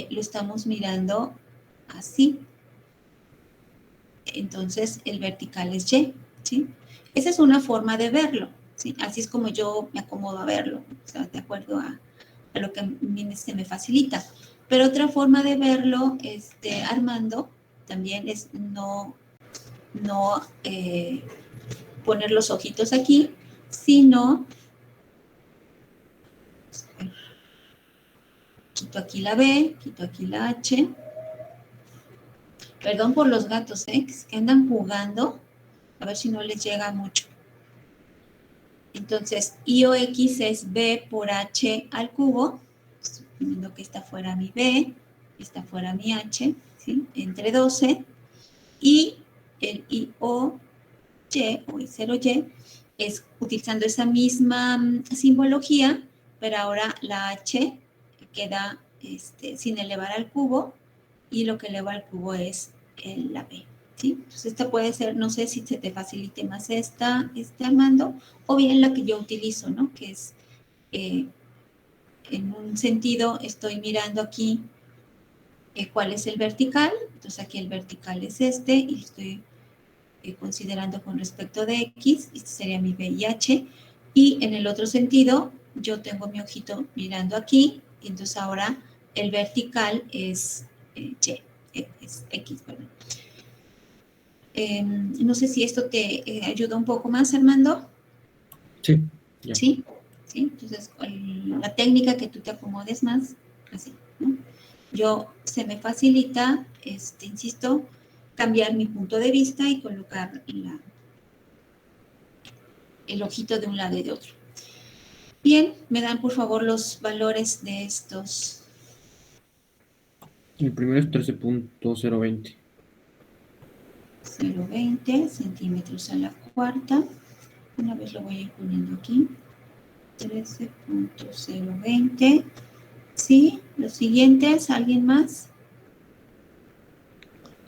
Speaker 1: lo estamos mirando así. Entonces, el vertical es Y, ¿sí? Esa es una forma de verlo, ¿sí? Así es como yo me acomodo a verlo, o sea, de acuerdo a lo que a mí se me facilita. Pero otra forma de verlo, Armando, también es no poner los ojitos aquí, sino quito aquí la B, quito aquí la H. Perdón por los gatos, que andan jugando, a ver si no les llega mucho. Entonces, I o X es B por H al cubo, suponiendo que esta fuera mi B, esta fuera mi H, ¿sí? Entre 12, y el I o Y, o I0Y, es utilizando esa misma simbología, pero ahora la H queda sin elevar al cubo, y lo que eleva al cubo es la B, ¿sí? Entonces esta puede ser, no sé si se te facilite más esta, Armando, o bien la que yo utilizo, ¿no? Que es, en un sentido, estoy mirando aquí cuál es el vertical, entonces aquí el vertical es y estoy considerando con respecto de X, este sería mi B y H, y en el otro sentido, yo tengo mi ojito mirando aquí, y entonces ahora el vertical es Y, es X, perdón. No sé si esto te ayuda un poco más, Armando.
Speaker 6: Sí, ya.
Speaker 1: ¿Sí? ¿Sí? Entonces, la técnica que tú te acomodes más, así, ¿no? Se me facilita, insisto, cambiar mi punto de vista y colocar el ojito de un lado y de otro. Bien, me dan por favor los valores de estos.
Speaker 6: El primero es 13.020.
Speaker 1: 0,20 centímetros a la cuarta. Una vez lo voy a ir poniendo aquí. 13.020. ¿Sí? Los siguientes, ¿alguien más?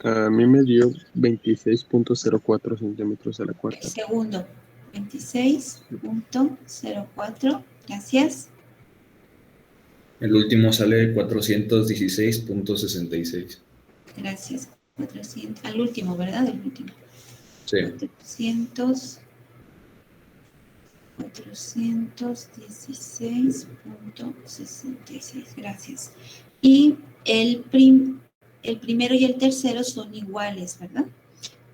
Speaker 4: A mí me dio 26.04 centímetros a la
Speaker 1: El
Speaker 4: cuarta.
Speaker 1: segundo, 26.04. Gracias.
Speaker 7: El último sale 416.66.
Speaker 1: Gracias. 400. Al último, ¿verdad? El último.
Speaker 7: Sí.
Speaker 1: 416.66. Gracias. Y el primero y el tercero son iguales, ¿verdad?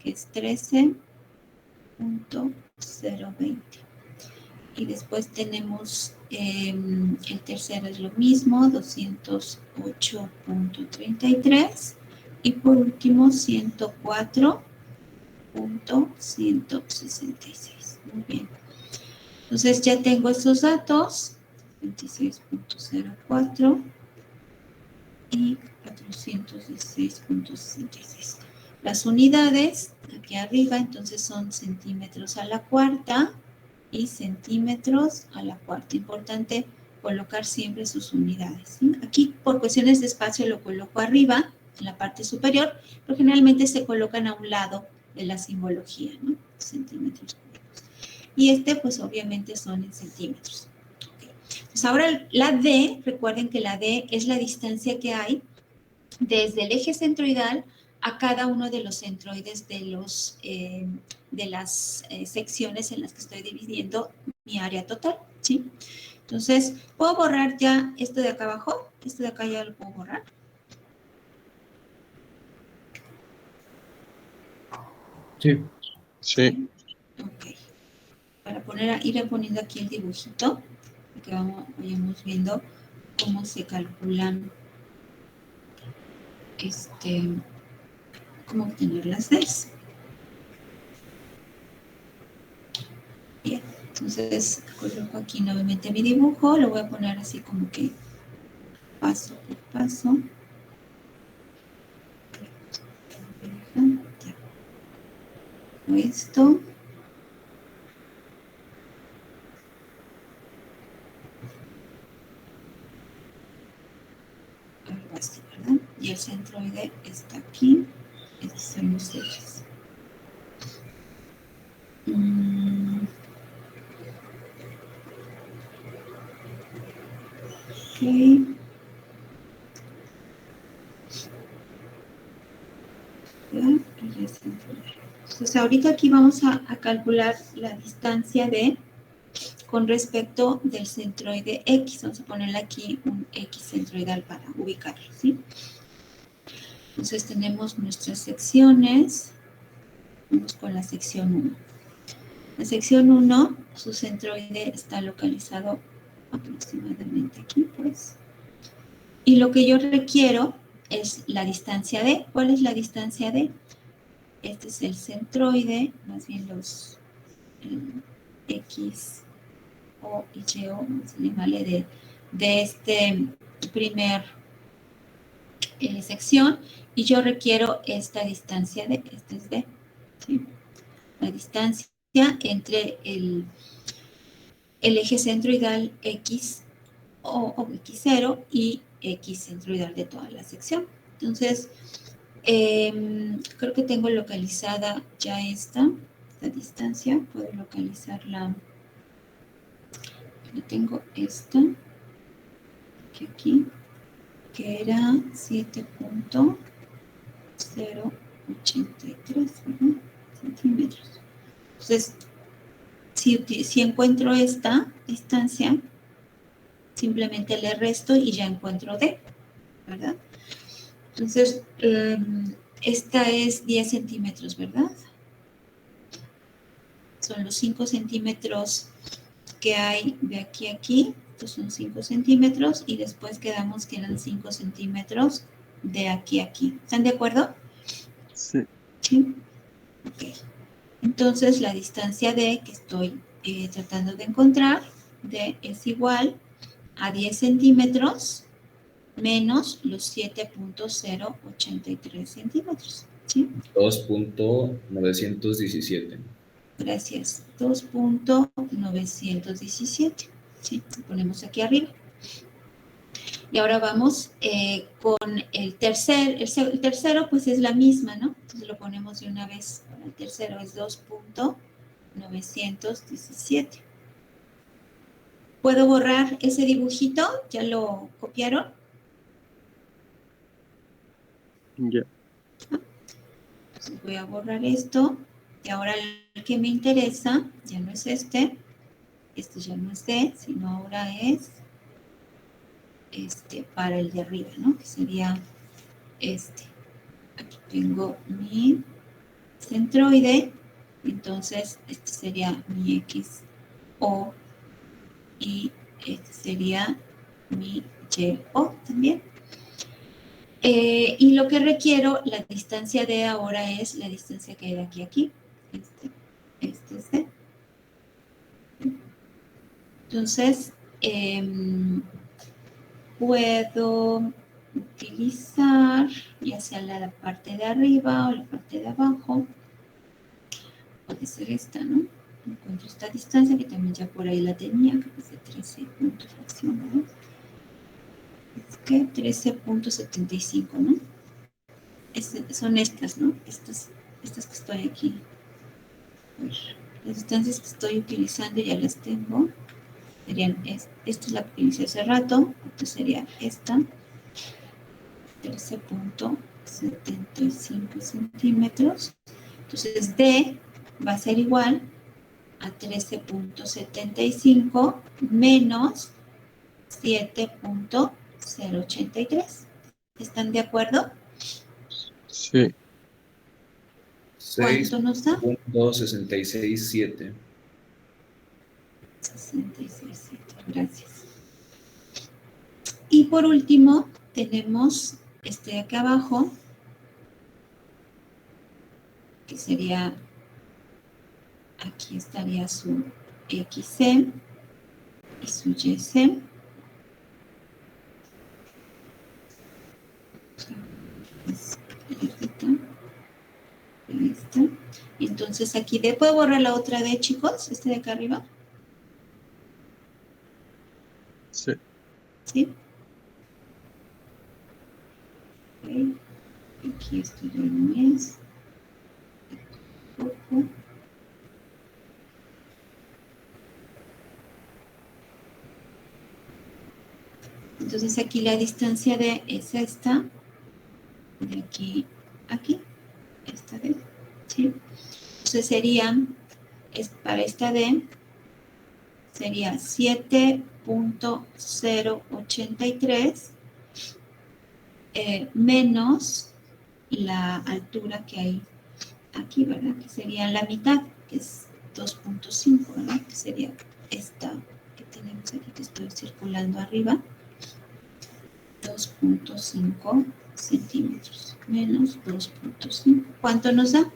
Speaker 1: Que es 13.020. Y después tenemos el tercero es lo mismo, 208.33. Y por último, 104.166. Muy bien. Entonces ya tengo estos datos, 26.04 y 416.66. Las unidades, aquí arriba, entonces son centímetros a la cuarta y centímetros a la cuarta. Importante colocar siempre sus unidades, ¿sí? Aquí, por cuestiones de espacio, lo coloco arriba, en la parte superior, pero generalmente se colocan a un lado de la simbología, ¿no? Centímetros cúbicos. Y pues obviamente son en centímetros. Okay. Entonces, ahora la D, recuerden que la D es la distancia que hay desde el eje centroidal a cada uno de los centroides de las secciones en las que estoy dividiendo mi área total, ¿sí? Entonces, ¿puedo borrar ya esto de acá abajo? Esto de acá ya lo puedo borrar.
Speaker 6: Sí.
Speaker 4: Sí.
Speaker 1: Ok. Para ir poniendo aquí el dibujito, que vayamos viendo cómo se calculan cómo obtener las Ds. Bien, entonces coloco aquí nuevamente mi dibujo, lo voy a poner así como que paso por paso. Ya. Esto. Algo así, ¿verdad? Y el centroide está aquí. Estos son los ejes. Ok. Entonces, ahorita aquí vamos a calcular la distancia D con respecto del centroide X. Vamos a ponerle aquí un X centroidal para ubicarlo, ¿sí? Entonces, tenemos nuestras secciones. Vamos con la sección 1. La sección 1, su centroide está localizado aproximadamente aquí, pues. Y lo que yo requiero es la distancia D. ¿Cuál es la distancia D? Este es el centroide, más bien los X, O y Y, ¿vale? De este primer sección, y yo requiero esta distancia D, este es D, ¿sí? La distancia entre el eje centroidal X o X0 y X centroidal de toda la sección. Entonces, creo que tengo localizada ya esta distancia. Puedo localizarla. Yo tengo esta, aquí, que era 7.083 centímetros. Entonces, si encuentro esta distancia, simplemente le resto y ya encuentro D, ¿verdad? Entonces, Esta es 10 centímetros, ¿verdad? Son los 5 centímetros que hay de aquí a aquí. Estos son 5 centímetros y después quedamos que eran 5 centímetros de aquí a aquí. ¿Están de acuerdo?
Speaker 4: Sí.
Speaker 1: Sí. Ok. Entonces la distancia D que estoy tratando de encontrar, D es igual a 10 centímetros menos los 7.083 centímetros. ¿Sí?
Speaker 7: 2.917.
Speaker 1: Gracias. 2.917. ¿Sí? Lo ponemos aquí arriba. Y ahora vamos con el tercero. El tercero pues es la misma, ¿no? Entonces lo ponemos de una vez. El tercero es 2.917. ¿Puedo borrar ese dibujito? ¿Ya lo copiaron?
Speaker 4: Ya.
Speaker 1: Entonces voy a borrar esto. Y ahora el que me interesa ya no es este. Este ya no es D, sino ahora es para el de arriba, ¿no? Que sería este. Aquí tengo mi centroide. Entonces, este sería mi X, O, y este sería mi Y, O también. Y lo que requiero, la distancia de ahora es la distancia que hay de aquí a aquí. Este es D. Entonces, puedo utilizar ya sea la parte de arriba o la parte de abajo. Puede ser esta, ¿no? Encuentro esta distancia que también ya por ahí la tenía, que es de 13 puntos fracción, ¿no? Es que 13.75, ¿no? Son estas, ¿no? Estas que estoy aquí. Las distancias que estoy utilizando ya las tengo. Serían, esta es la que utilicé hace rato, esta sería esta. 13.75 centímetros. Entonces, D va a ser igual a 13.75 menos 7.083. ¿Están de acuerdo?
Speaker 4: Sí.
Speaker 1: ¿Cuánto nos da?
Speaker 7: 6.667.
Speaker 1: 66.7. Gracias. Y por último, tenemos este de acá abajo, que sería, aquí estaría su XC y su YC. Entonces aquí, ¿puedo borrar la otra D, chicos? Este de acá arriba.
Speaker 4: Sí.
Speaker 1: ¿Sí? Okay. Aquí esto ya no es. Entonces aquí la distancia D es esta. De aquí a aquí. Esta D. ¿Sí? Entonces serían, para esta D, sería 7.083 menos la altura que hay aquí, ¿verdad? Que sería la mitad, que es 2.5, ¿verdad? Que sería esta que tenemos aquí, que estoy circulando arriba. 2.5 centímetros menos 2.5. ¿Cuánto nos da?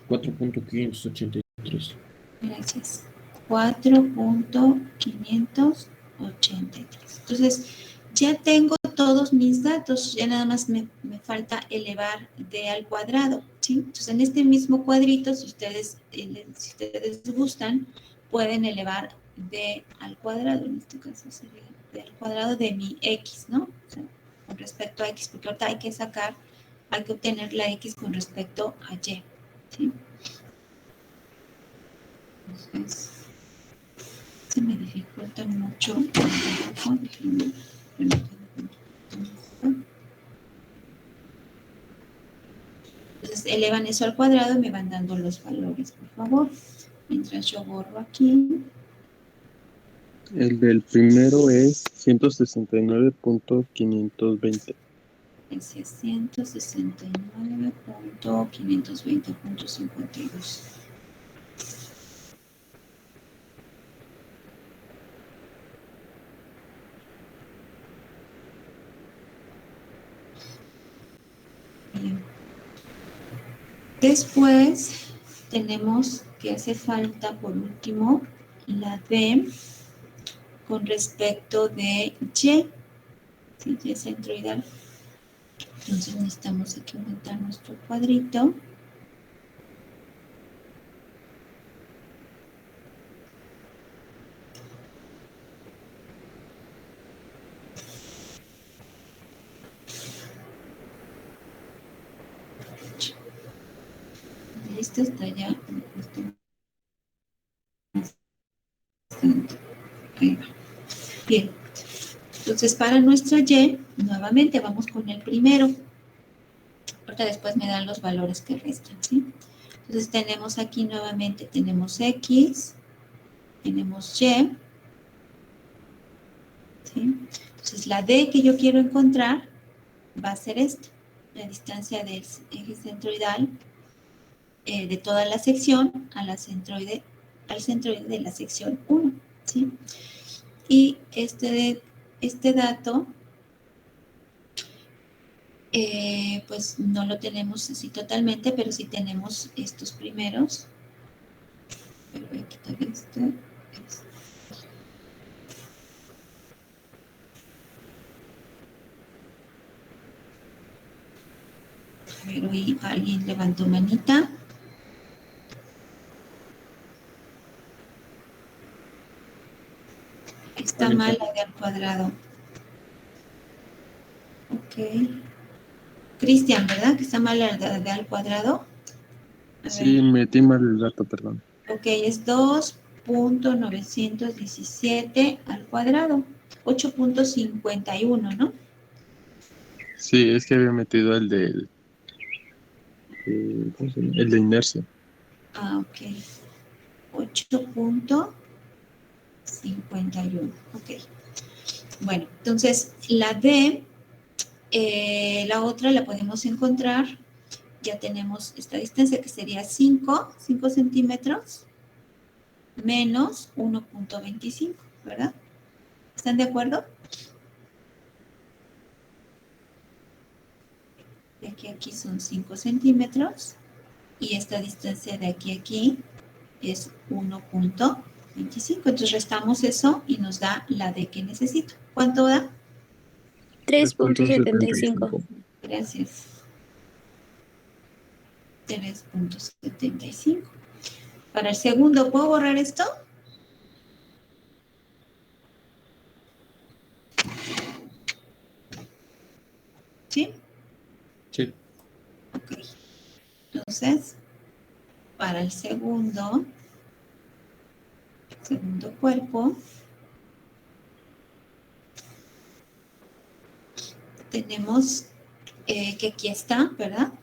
Speaker 6: 4.583.
Speaker 1: Gracias. 4.583. Entonces, ya tengo todos mis datos, ya nada más me falta elevar D al cuadrado, ¿sí? Entonces, en este mismo cuadrito, si ustedes gustan, pueden elevar D al cuadrado, en este caso sería D al cuadrado de mi X, ¿no? O sea, con respecto a X, porque ahorita hay que obtener la X con respecto a Y, ¿sí? Entonces, se me dificulta mucho. Entonces elevan eso al cuadrado y me van dando los valores, por favor. Mientras yo borro aquí.
Speaker 4: El del primero es 169.520.
Speaker 1: es 169.520.52. Bien. Después tenemos que hace falta, por último, la D con respecto de Y, ¿sí? Y centroidal. Entonces necesitamos aquí aumentar nuestro cuadrito. Esto está ya. Ahí va. Bien. Entonces, para nuestra Y, nuevamente vamos con el primero. Porque después me dan los valores que restan, ¿sí? Entonces, tenemos aquí nuevamente, tenemos X, tenemos Y, ¿sí? Entonces, la D que yo quiero encontrar va a ser esta, la distancia del eje centroidal de toda la sección al centroide de la sección 1, ¿sí? Y este dato, pues no lo tenemos así totalmente, pero sí tenemos estos primeros. Pero voy a quitar este. A ver, hoy alguien levantó manita. Está mal la de al cuadrado. Ok. Cristian, ¿verdad? Que está mal la de al cuadrado. A
Speaker 4: Sí,
Speaker 1: ver.
Speaker 4: metí mal el dato, perdón.
Speaker 1: Ok, es 2.917 al cuadrado. 8.51, ¿no?
Speaker 4: Sí, es que había metido el del... ¿cómo se llama? El de inercia.
Speaker 1: Ah, ok. 8.51. Ok. Bueno, entonces la D, la otra la podemos encontrar. Ya tenemos esta distancia que sería 5 centímetros menos 1.25, ¿verdad? ¿Están de acuerdo? De aquí a aquí son 5 centímetros y esta distancia de aquí a aquí es 1.25. Entonces restamos eso y nos da la D que necesito. ¿Cuánto da?
Speaker 5: 3.75.
Speaker 1: Gracias. 3.75. Para el segundo, ¿puedo borrar esto? ¿Sí?
Speaker 6: Sí.
Speaker 1: Ok. Entonces, para el segundo cuerpo, tenemos que aquí está, ¿verdad?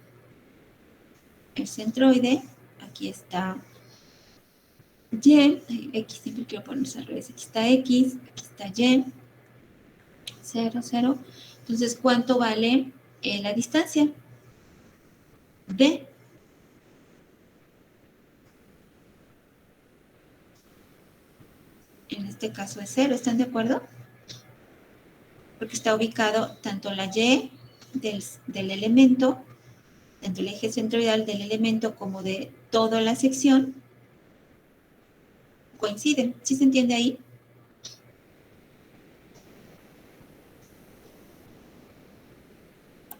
Speaker 1: El centroide, aquí está Y, X siempre quiero ponerse al revés, aquí está X, aquí está Y, 0, 0. Entonces, ¿cuánto vale la distancia? D. En este caso es 0, ¿están de acuerdo? Porque está ubicado tanto la Y del elemento, tanto el eje centroidal del elemento como de toda la sección, coinciden. ¿Sí se entiende ahí?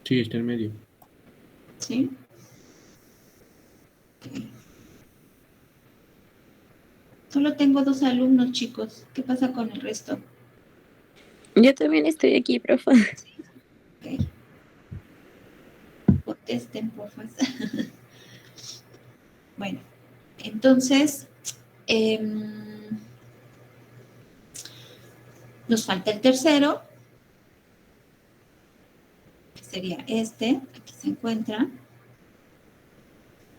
Speaker 6: Sí, está en medio.
Speaker 1: ¿Sí? Okay. Solo tengo 2 alumnos, chicos. ¿Qué pasa con el resto?
Speaker 5: Yo también estoy aquí, profe.
Speaker 1: Ok. Contesten, por favor. Bueno, entonces, nos falta el tercero, que sería este. Aquí se encuentra.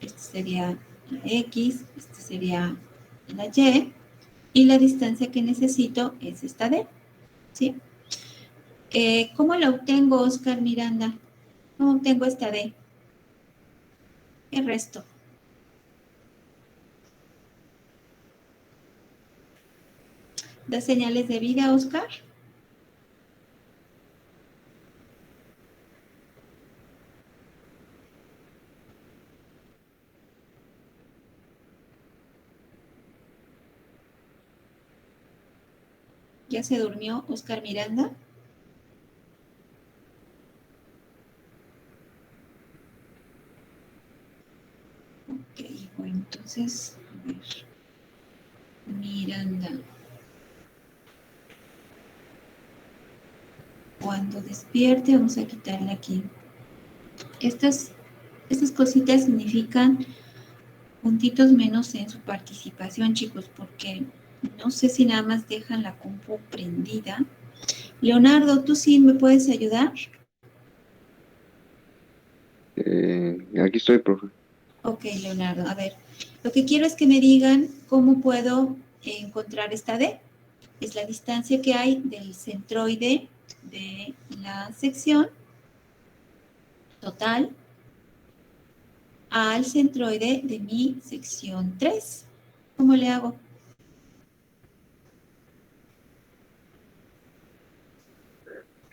Speaker 1: Este sería la X, este sería la Y, y la distancia que necesito es esta D, ¿sí? ¿Cómo la obtengo, Oscar Miranda? No tengo esta D. ¿Qué resto? ¿Da señales de vida, Oscar? ¿Ya se durmió Oscar Miranda? Ok, bueno, entonces, a ver. Miranda. Cuando despierte, vamos a quitarle aquí. Estas cositas significan puntitos menos en su participación, chicos, porque no sé si nada más dejan la compu prendida. Leonardo, ¿tú sí me puedes ayudar?
Speaker 8: Aquí estoy, profe.
Speaker 1: Ok, Leonardo, a ver. Lo que quiero es que me digan cómo puedo encontrar esta D. Es la distancia que hay del centroide de la sección total al centroide de mi sección 3. ¿Cómo le hago?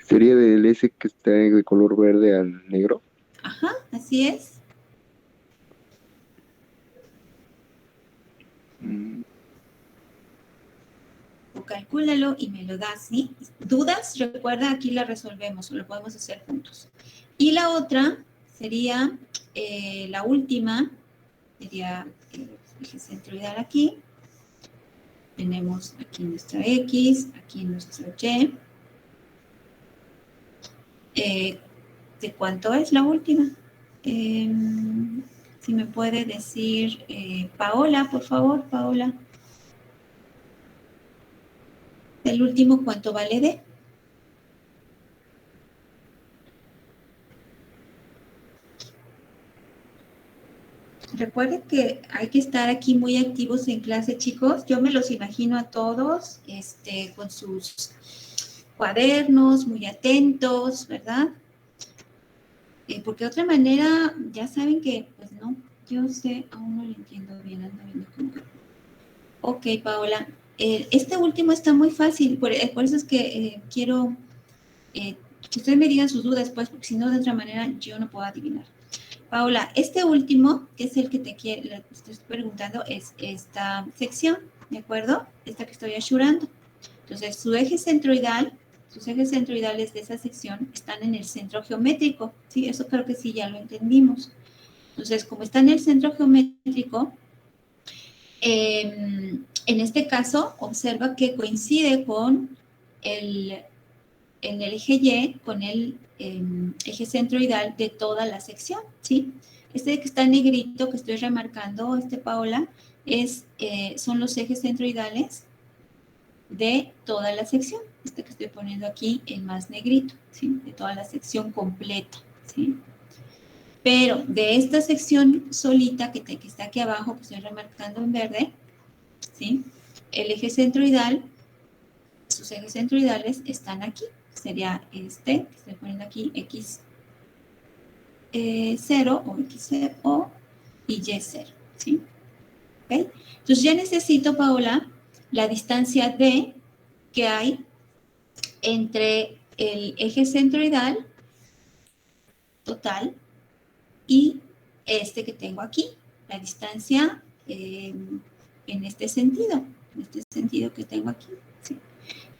Speaker 8: ¿Sería del S que está de color verde al negro?
Speaker 1: Ajá, así es. O calcúlalo y me lo das, ¿sí? ¿Dudas? Recuerda, aquí la resolvemos, o lo podemos hacer juntos. Y la otra sería, la última, sería el eje centroidal aquí. Tenemos aquí nuestra X, aquí nuestro Y. ¿De cuánto es la última? Si me puede decir, Paola, por favor, Paola. ¿El último cuánto vale de? Recuerden que hay que estar aquí muy activos en clase, chicos. Yo me los imagino a todos, con sus cuadernos, muy atentos, ¿verdad? Porque de otra manera, ya saben que, pues no, yo sé, aún no lo entiendo bien, ando viendo cómo. Ok, Paola. Este último está muy fácil, por eso es que quiero que ustedes me digan sus dudas, pues, porque si no, de otra manera, yo no puedo adivinar. Paola, este último, que es el que te estoy preguntando, es esta sección, ¿de acuerdo? Esta que estoy asurando. Entonces, sus ejes centroidales de esa sección están en el centro geométrico, ¿sí? Eso creo que sí, ya lo entendimos. Entonces, como está en el centro geométrico, en este caso, observa que coincide con en el eje Y, con el eje centroidal de toda la sección, ¿sí? Este que está en negrito, que estoy remarcando, Paola, son los ejes centroidales de toda la sección. Este que estoy poniendo aquí en más negrito, ¿sí? De toda la sección completa, ¿sí? Pero de esta sección solita que está aquí abajo, que estoy remarcando en verde, ¿sí? El eje centroidal, sus ejes centroidales están aquí. Sería que estoy poniendo aquí X0 o X0 y Y0, ¿sí? ¿Okay? Entonces ya necesito, Paola, la distancia D que hay entre el eje centroidal total y este que tengo aquí, la distancia en este sentido que tengo aquí, ¿sí?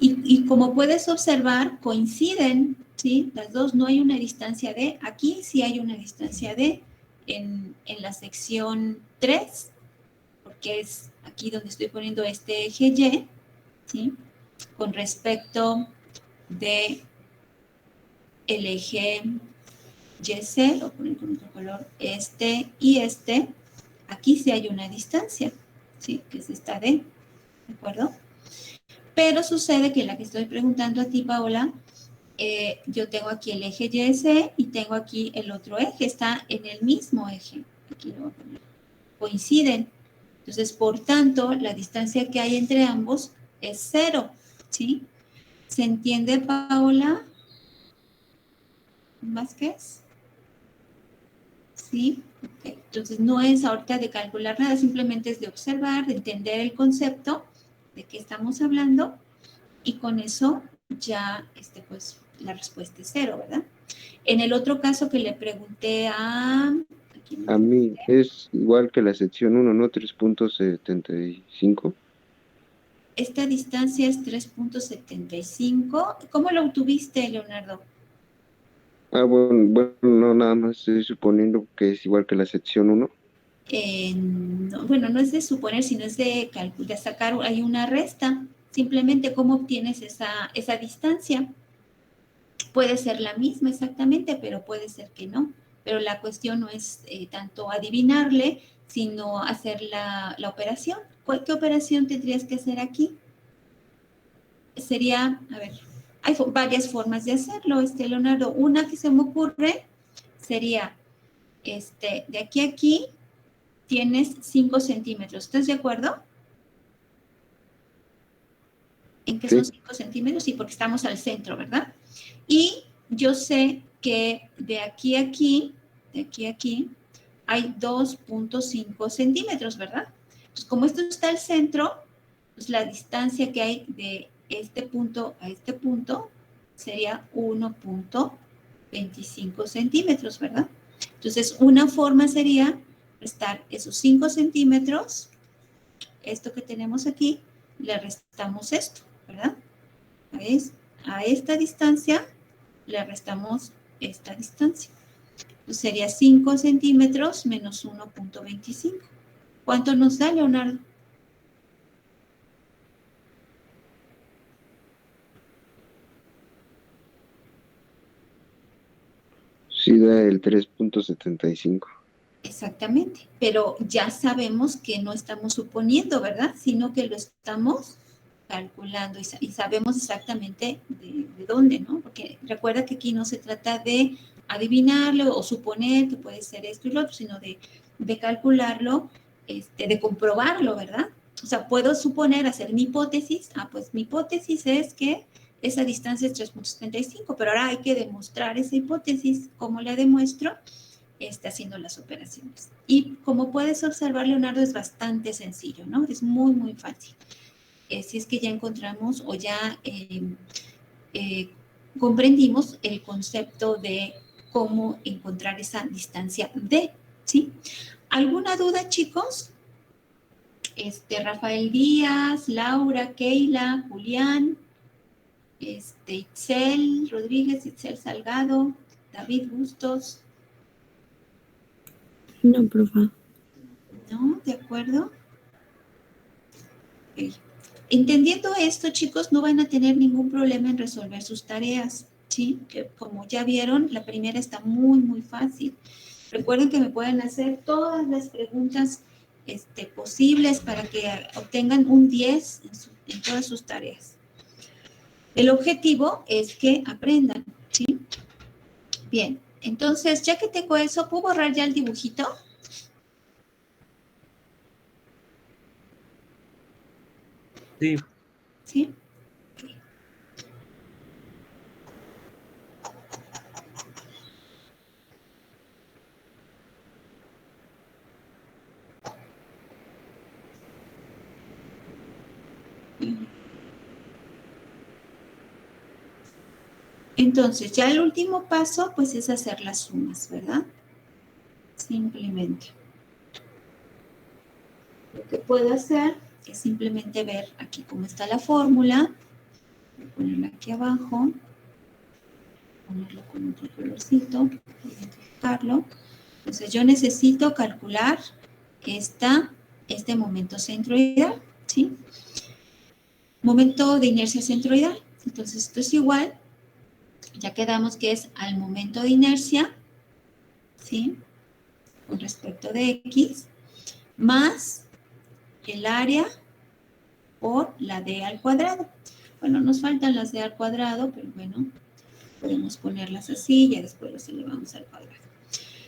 Speaker 1: Y como puedes observar, coinciden, ¿sí? Las dos, no hay una distancia D. Aquí sí hay una distancia D en la sección 3, porque es aquí donde estoy poniendo este eje Y, ¿sí? Con respecto de el eje YC, lo ponen con otro color, y aquí sí hay una distancia, ¿sí? Que es esta D, ¿de acuerdo? Pero sucede que la que estoy preguntando a ti, Paola, yo tengo aquí el eje YC y tengo aquí el otro eje, está en el mismo eje. Aquí lo voy a poner. Coinciden. Entonces, por tanto, la distancia que hay entre ambos es 0, ¿sí? ¿Se entiende, Paola Vázquez? ¿Sí? Okay. Entonces, no es ahorita de calcular nada, simplemente es de observar, de entender el concepto de qué estamos hablando y con eso ya, pues, la respuesta es 0, ¿verdad? En el otro caso que le pregunté a
Speaker 8: mí es igual que la sección 1, ¿no? 3.75.
Speaker 1: Esta distancia es 3.75. ¿Cómo lo obtuviste, Leonardo?
Speaker 8: Bueno, no, nada más estoy suponiendo que es igual que la sección 1.
Speaker 1: No, bueno, no es de suponer, sino es de sacar, hay una resta. Simplemente, ¿cómo obtienes esa distancia? Puede ser la misma exactamente, pero puede ser que no. Pero la cuestión no es tanto adivinarle, sino hacer la operación. ¿Qué operación tendrías que hacer aquí? Sería, a ver, hay varias formas de hacerlo, Leonardo. Una que se me ocurre sería, de aquí a aquí tienes 5 centímetros. ¿Estás de acuerdo? ¿En qué son 5 centímetros? Sí, porque estamos al centro, ¿verdad? Y yo sé que de aquí a aquí hay 2.5 centímetros, ¿verdad? Entonces, como esto está al centro, pues la distancia que hay de este punto a este punto sería 1.25 centímetros, ¿verdad? Entonces, una forma sería restar esos 5 centímetros, esto que tenemos aquí, le restamos esto, ¿verdad? A esta distancia le restamos esta distancia. Entonces sería 5 centímetros menos 1.25. ¿Cuánto nos da, Leonardo?
Speaker 8: Sí, da el 3.75.
Speaker 1: Exactamente, pero ya sabemos que no estamos suponiendo, ¿verdad? Sino que lo estamos calculando y sabemos exactamente de dónde, ¿no? Porque recuerda que aquí no se trata de adivinarlo o suponer que puede ser esto y lo otro, sino de calcularlo, de comprobarlo, ¿verdad? O sea, puedo suponer, hacer mi hipótesis. Pues mi hipótesis es que esa distancia es 3.75, pero ahora hay que demostrar esa hipótesis. ¿Cómo la demuestro? Haciendo las operaciones. Y como puedes observar, Leonardo, es bastante sencillo, ¿no? Es muy, muy fácil. Si es que ya encontramos o ya comprendimos el concepto de cómo encontrar esa distancia D, ¿sí? ¿Alguna duda, chicos? Rafael Díaz, Laura, Keila, Julián, Itzel Rodríguez, Itzel Salgado, David Bustos.
Speaker 5: No, profa.
Speaker 1: ¿No? ¿De acuerdo? Okay. Entendiendo esto, chicos, no van a tener ningún problema en resolver sus tareas, ¿sí? Que como ya vieron, la primera está muy, muy fácil. Recuerden que me pueden hacer todas las preguntas posibles para que obtengan un 10 en todas sus tareas. El objetivo es que aprendan, ¿sí? Bien, entonces, ya que tengo eso, ¿puedo borrar ya el dibujito?
Speaker 2: Sí.
Speaker 1: ¿Sí? Entonces, ya el último paso, pues, es hacer las sumas, ¿verdad? Simplemente. Lo que puedo hacer es simplemente ver aquí cómo está la fórmula. Voy a ponerla aquí abajo. Ponerlo con otro colorcito. Identificarlo. Entonces, yo necesito calcular este momento centroidal, ¿sí? Momento de inercia centroidal. Entonces, esto es igual. Ya quedamos que es al momento de inercia, ¿sí? Con respecto de X, más el área por la D al cuadrado. Bueno, nos faltan las D al cuadrado, pero bueno, podemos ponerlas así y ya después las elevamos al cuadrado.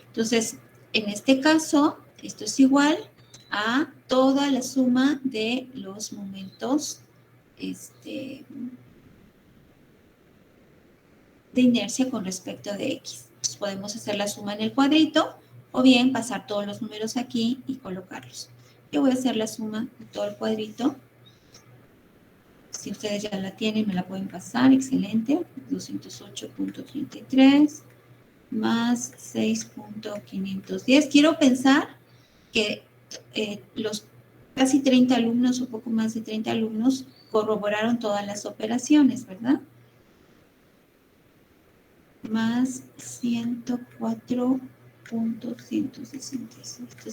Speaker 1: Entonces, en este caso, esto es igual a toda la suma de los momentos de inercia con respecto de X. Entonces, podemos hacer la suma en el cuadrito O bien pasar todos los números aquí y colocarlos. Yo voy a hacer la suma de todo el cuadrito. Si ustedes ya la tienen, me la pueden pasar. Excelente. 208.33 más 6.510. Quiero pensar que los casi 30 alumnos o poco más de 30 alumnos corroboraron todas las operaciones, ¿verdad? Más 104.166. Entonces,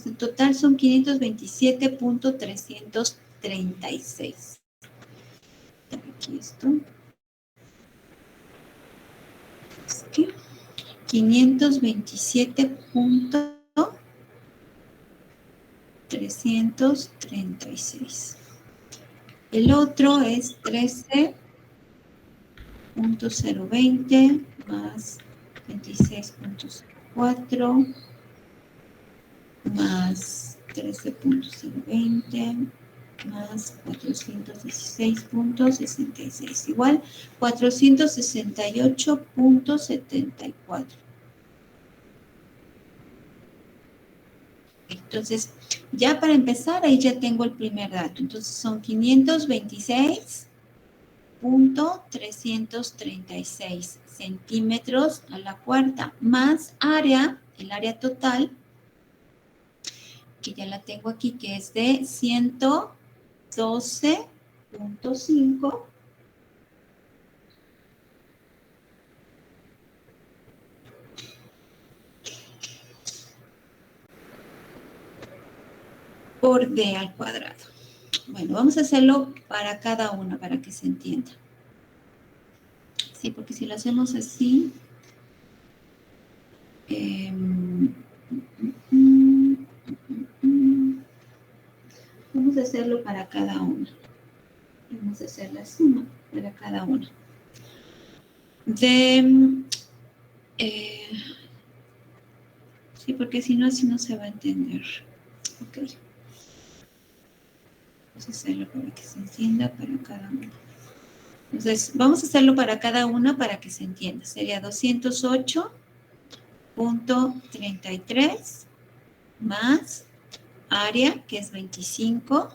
Speaker 1: en total son 527.336. Aquí esto. Aquí. 527.336. El otro es 13.020 más 26.04 más 13.020 más 416.66 igual 468.74. Entonces, ya para empezar, ahí ya tengo el primer dato. Entonces, son 526.336 centímetros a la cuarta, más área, el área total, que ya la tengo aquí, que es de 112.5 por d al cuadrado. Bueno, vamos a hacerlo para cada una, para que se entienda. Sí, porque si lo hacemos así... vamos a hacerlo para cada una. Vamos a hacer la suma para cada una. Sí, porque si no, así no se va a entender. Ok. Vamos a hacerlo para que se entienda para cada una. Entonces, vamos a hacerlo para cada una para que se entienda. Sería 208.33 más área, que es 25,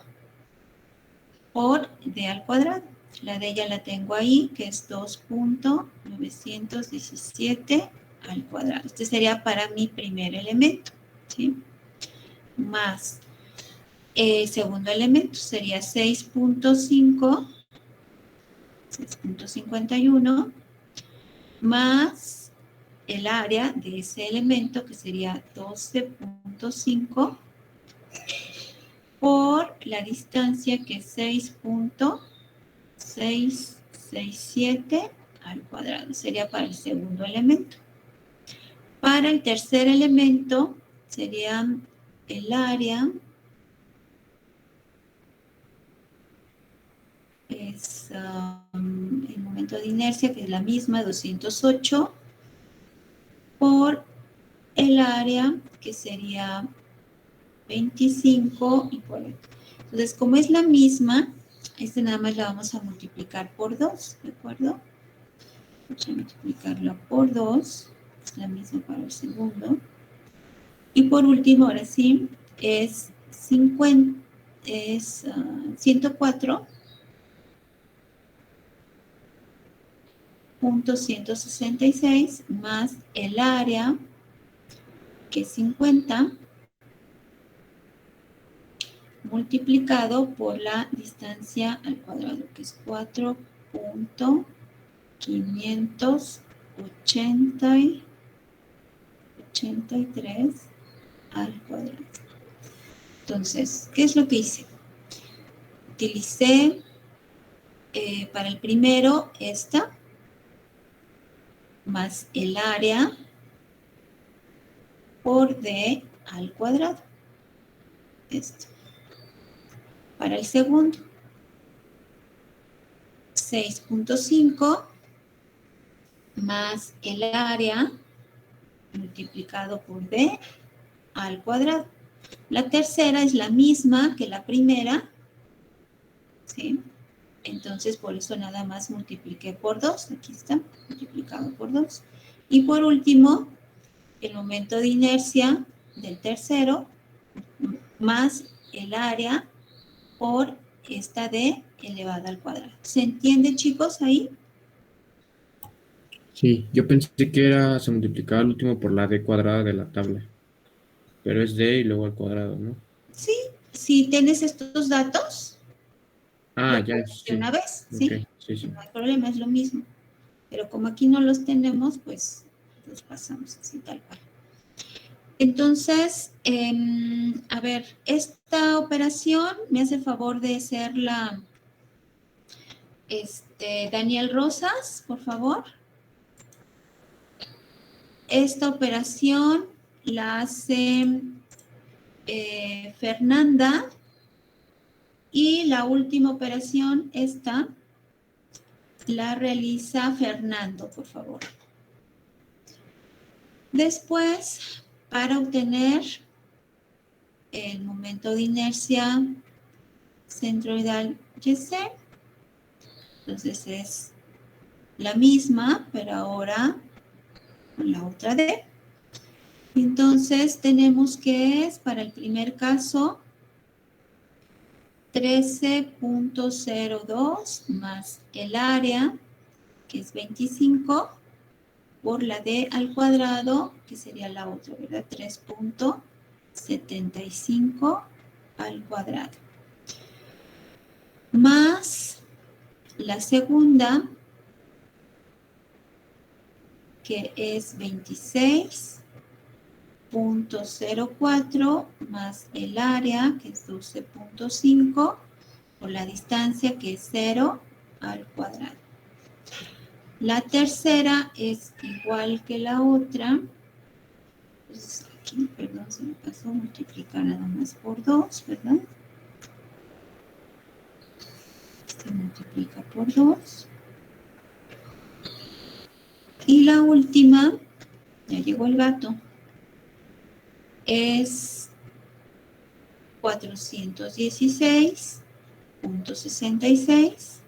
Speaker 1: por d al cuadrado. La de ella la tengo ahí, que es 2.917 al cuadrado. Este sería para mi primer elemento, ¿sí? Más segundo elemento sería 6.51 más el área de ese elemento, que sería 12.5 por la distancia, que es 6.667 al cuadrado. Sería para el segundo elemento. Para el tercer elemento sería el área, es el momento de inercia, que es la misma, 208, por el área, que sería 25 y por el. Entonces, como es la misma, nada más la vamos a multiplicar por 2, ¿de acuerdo? Vamos a multiplicarla por 2, es la misma para el segundo. Y por último, ahora sí, es 104.166 más el área, que es 50, multiplicado por la distancia al cuadrado, que es 4.583 al cuadrado. Entonces, ¿qué es lo que hice? Utilicé para el primero esta, más el área por d al cuadrado. Esto. Para el segundo, 6.5 más el área multiplicado por d al cuadrado. La tercera es la misma que la primera, ¿sí? Entonces, por eso nada más multipliqué por 2. Aquí está, multiplicado por 2. Y por último, el momento de inercia del tercero más el área por esta d elevada al cuadrado. ¿Se entiende, chicos, ahí?
Speaker 6: Sí, yo pensé que se multiplicaba el último por la d cuadrada de la tabla. Pero es d y luego al cuadrado, ¿no?
Speaker 1: Sí, si tienes estos datos,
Speaker 6: Ah,
Speaker 1: lo
Speaker 6: ya,
Speaker 1: pones de
Speaker 6: sí.
Speaker 1: una vez, ¿sí?
Speaker 6: Ok, sí, sí.
Speaker 1: No hay problema, es lo mismo. Pero como aquí no los tenemos, pues los pasamos así tal cual. Entonces, a ver, esta operación me hace el favor de hacerla Daniel Rosas, por favor. Esta operación la hace Fernanda y la última operación, esta, la realiza Fernando, por favor. Después, para obtener el momento de inercia centroidal YC, entonces es la misma, pero ahora con la otra D. Entonces tenemos que es para el primer caso 13.02 más el área, que es 25, por la D al cuadrado, que sería la otra, ¿verdad? 3.75 al cuadrado. Más la segunda, que es 26.04 más el área, que es 12.5, por la distancia, que es 0 al cuadrado. La tercera es igual que la otra. Entonces aquí, perdón, se me pasó multiplicar nada más por 2, ¿verdad? Se multiplica por 2. Y la última, ya llegó el gato, es 416.66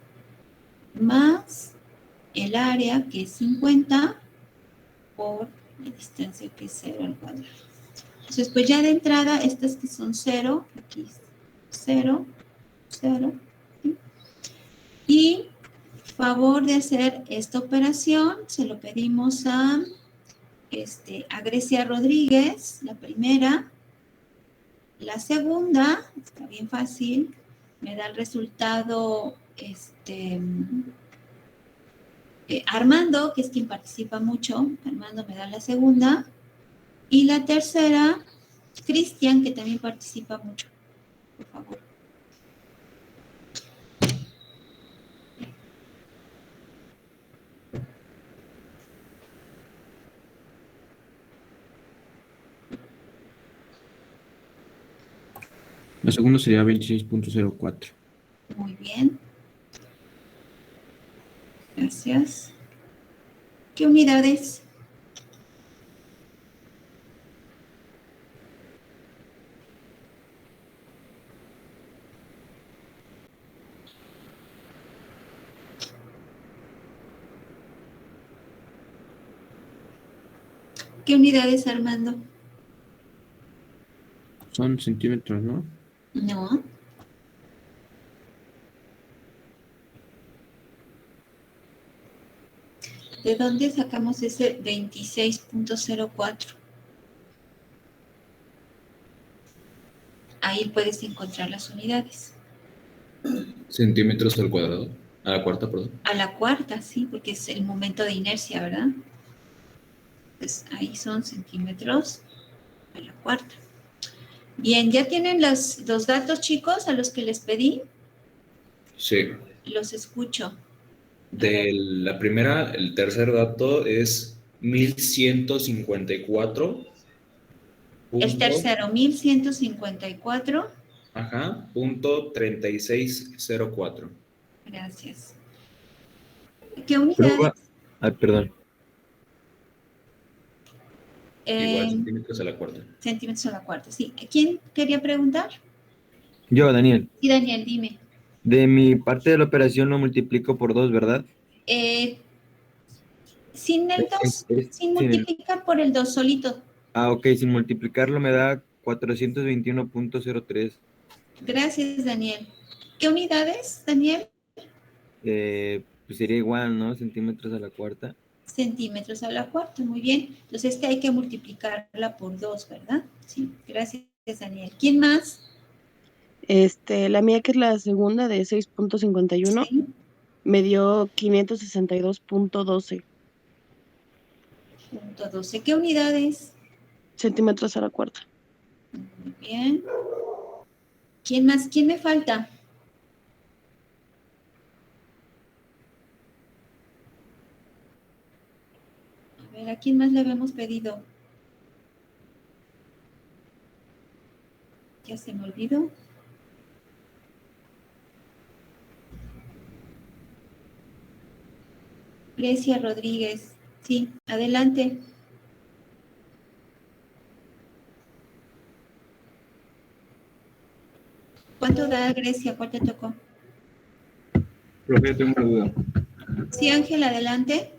Speaker 1: más el área, que es 50, por la distancia, que es 0 al cuadrado. Entonces, pues ya de entrada, estas que son 0, aquí 0, 0, ¿sí? Y favor de hacer esta operación, se lo pedimos a Grecia Rodríguez, la primera. La segunda, está bien fácil, me da el resultado Armando, que es quien participa mucho. Armando me da la segunda. Y la tercera, Cristian, que también participa mucho. Por favor.
Speaker 6: La segunda sería 26.04.
Speaker 1: Muy bien. Gracias. ¿Qué unidades? ¿Qué unidades, Armando?
Speaker 6: Son centímetros, ¿no?
Speaker 1: No. ¿De dónde sacamos ese 26.04? Ahí puedes encontrar las unidades.
Speaker 7: Centímetros al cuadrado. A la cuarta, perdón.
Speaker 1: A la cuarta, sí, porque es el momento de inercia, ¿verdad? Pues ahí son centímetros a la cuarta. Bien, ¿ya tienen los datos, chicos, a los que les pedí?
Speaker 7: Sí.
Speaker 1: Los escucho.
Speaker 7: De la primera, el tercer dato es 1154.
Speaker 1: El tercero, 1154.
Speaker 7: Ajá, punto 3604.
Speaker 1: Gracias. ¿Qué unidades?
Speaker 2: Perdón.
Speaker 7: Igual, centímetros a la cuarta.
Speaker 1: Centímetros a la cuarta, sí. ¿Quién quería preguntar?
Speaker 2: Yo, Daniel.
Speaker 1: Sí, Daniel, dime.
Speaker 2: De mi parte de la operación lo multiplico por 2, ¿verdad?
Speaker 1: Sin el 2, sin
Speaker 2: Sí,
Speaker 1: multiplicar por el 2 solito.
Speaker 9: Ah, ok, sin multiplicarlo me da 421.03.
Speaker 1: Gracias, Daniel. ¿Qué unidades, Daniel?
Speaker 9: Pues sería igual, ¿no? Centímetros a la cuarta.
Speaker 1: Centímetros a la cuarta, muy bien. Entonces, hay que multiplicarla por 2, ¿verdad? Sí, gracias, Daniel. ¿Quién más?
Speaker 5: La mía, que es la segunda de 6.51,
Speaker 1: Sí.
Speaker 5: me dio 562.12
Speaker 1: Punto 12. ¿Qué unidades?
Speaker 5: centímetros a la cuarta.
Speaker 1: Muy bien. ¿Quién más? ¿Quién me falta? A ver, ¿a quién más le habíamos pedido? Ya se me olvidó. Grecia Rodríguez. Sí, adelante. ¿Cuánto da Grecia? ¿Cuál te tocó?
Speaker 10: Profe, tengo una duda.
Speaker 1: Sí, Ángel, adelante.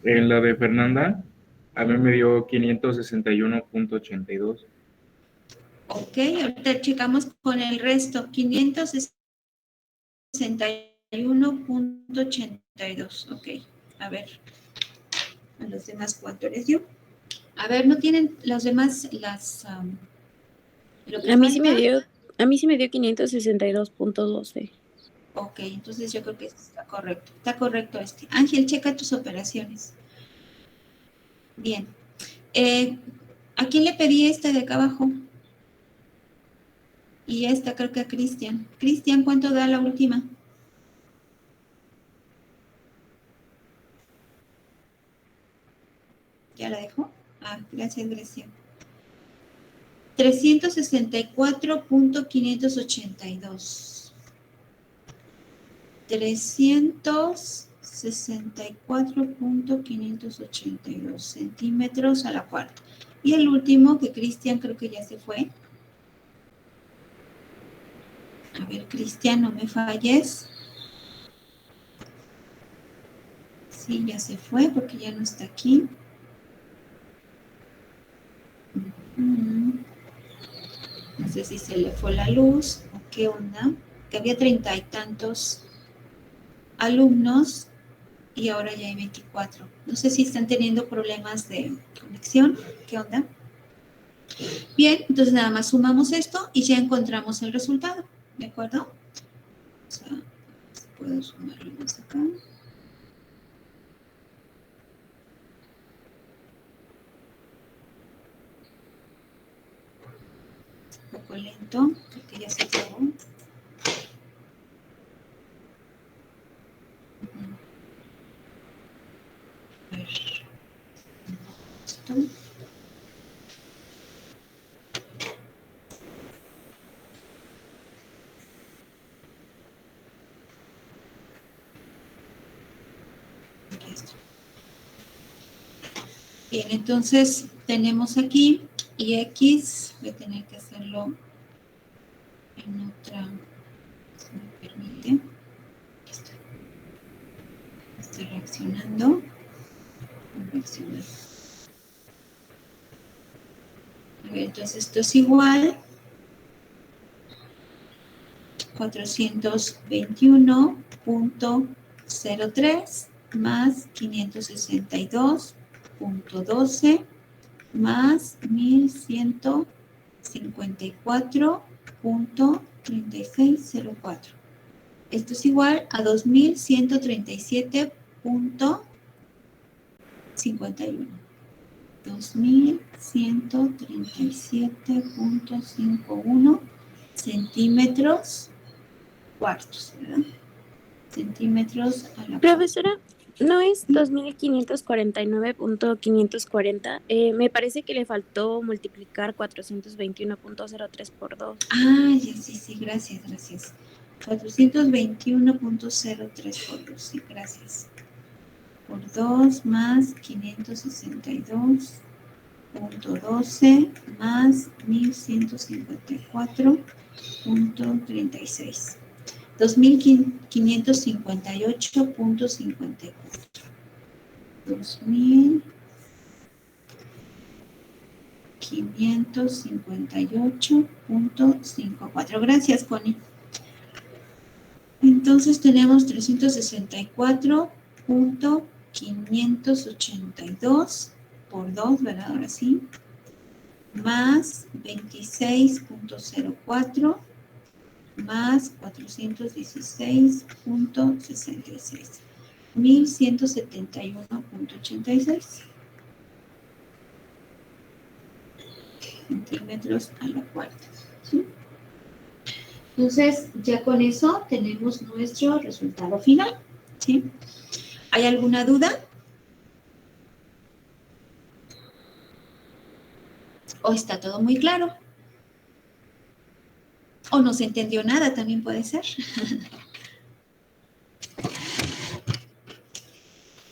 Speaker 10: En la de Fernanda, a mí me dio 561.82.
Speaker 1: Ok, ahorita checamos con el resto. 561.82. Ok, a ver. A los demás, ¿cuánto les dio? A ver, ¿no tienen los demás lo que
Speaker 5: A mí sí me
Speaker 1: falta?
Speaker 5: dio 562.12.
Speaker 1: Ok, entonces yo creo que está correcto. Está correcto este. Ángel, checa tus operaciones. Bien. ¿A quién le pedí esta de acá abajo? Y esta creo que a Cristian. Cristian, ¿cuánto da la última? ¿Ya la dejó? Ah, gracias, Grecia. 364.582. 364.582 centímetros a la cuarta. Y el último, que Cristian creo que ya se fue. A ver, Cristian, no me falles. Sí, ya se fue porque ya no está aquí. No sé si se le fue la luz o qué onda. Que había 30 y tantos alumnos y ahora ya hay 24. No sé si están teniendo problemas de conexión. ¿Qué onda? Bien, entonces nada más sumamos esto y ya encontramos el resultado. ¿De acuerdo? O sea, puedo sumarlo más acá. Un poco lento, porque ya se acabó. A ver. Esto. Bien, entonces tenemos aquí y X, voy a tener que hacerlo en otra, si me permite. Estoy reaccionando. Reaccionar. A ver, entonces esto es igual. 421.03 más 562.12 más 1154.3604. Esto es igual a 2137.51. 2137.51 centímetros cuartos, ¿verdad? Centímetros a la
Speaker 5: Profesora, ¿no es 2549.540? Me parece que le faltó multiplicar 421.03 por 2.
Speaker 1: Ah, ya, sí, gracias. 421.03 por 2, sí, gracias. Por 2 más 562.12 más 1154.36. 2558.54. 2000. 558.54. Gracias, Connie. Entonces tenemos 364.582 por 2, ¿verdad? Ahora sí. Más 26.04 más 416.66. 1171.86 centímetros a la cuarta. ¿Sí? Entonces, ya con eso tenemos nuestro resultado final. ¿Sí? ¿Hay alguna duda? ¿O está todo muy claro? ¿O no se entendió nada? También puede ser.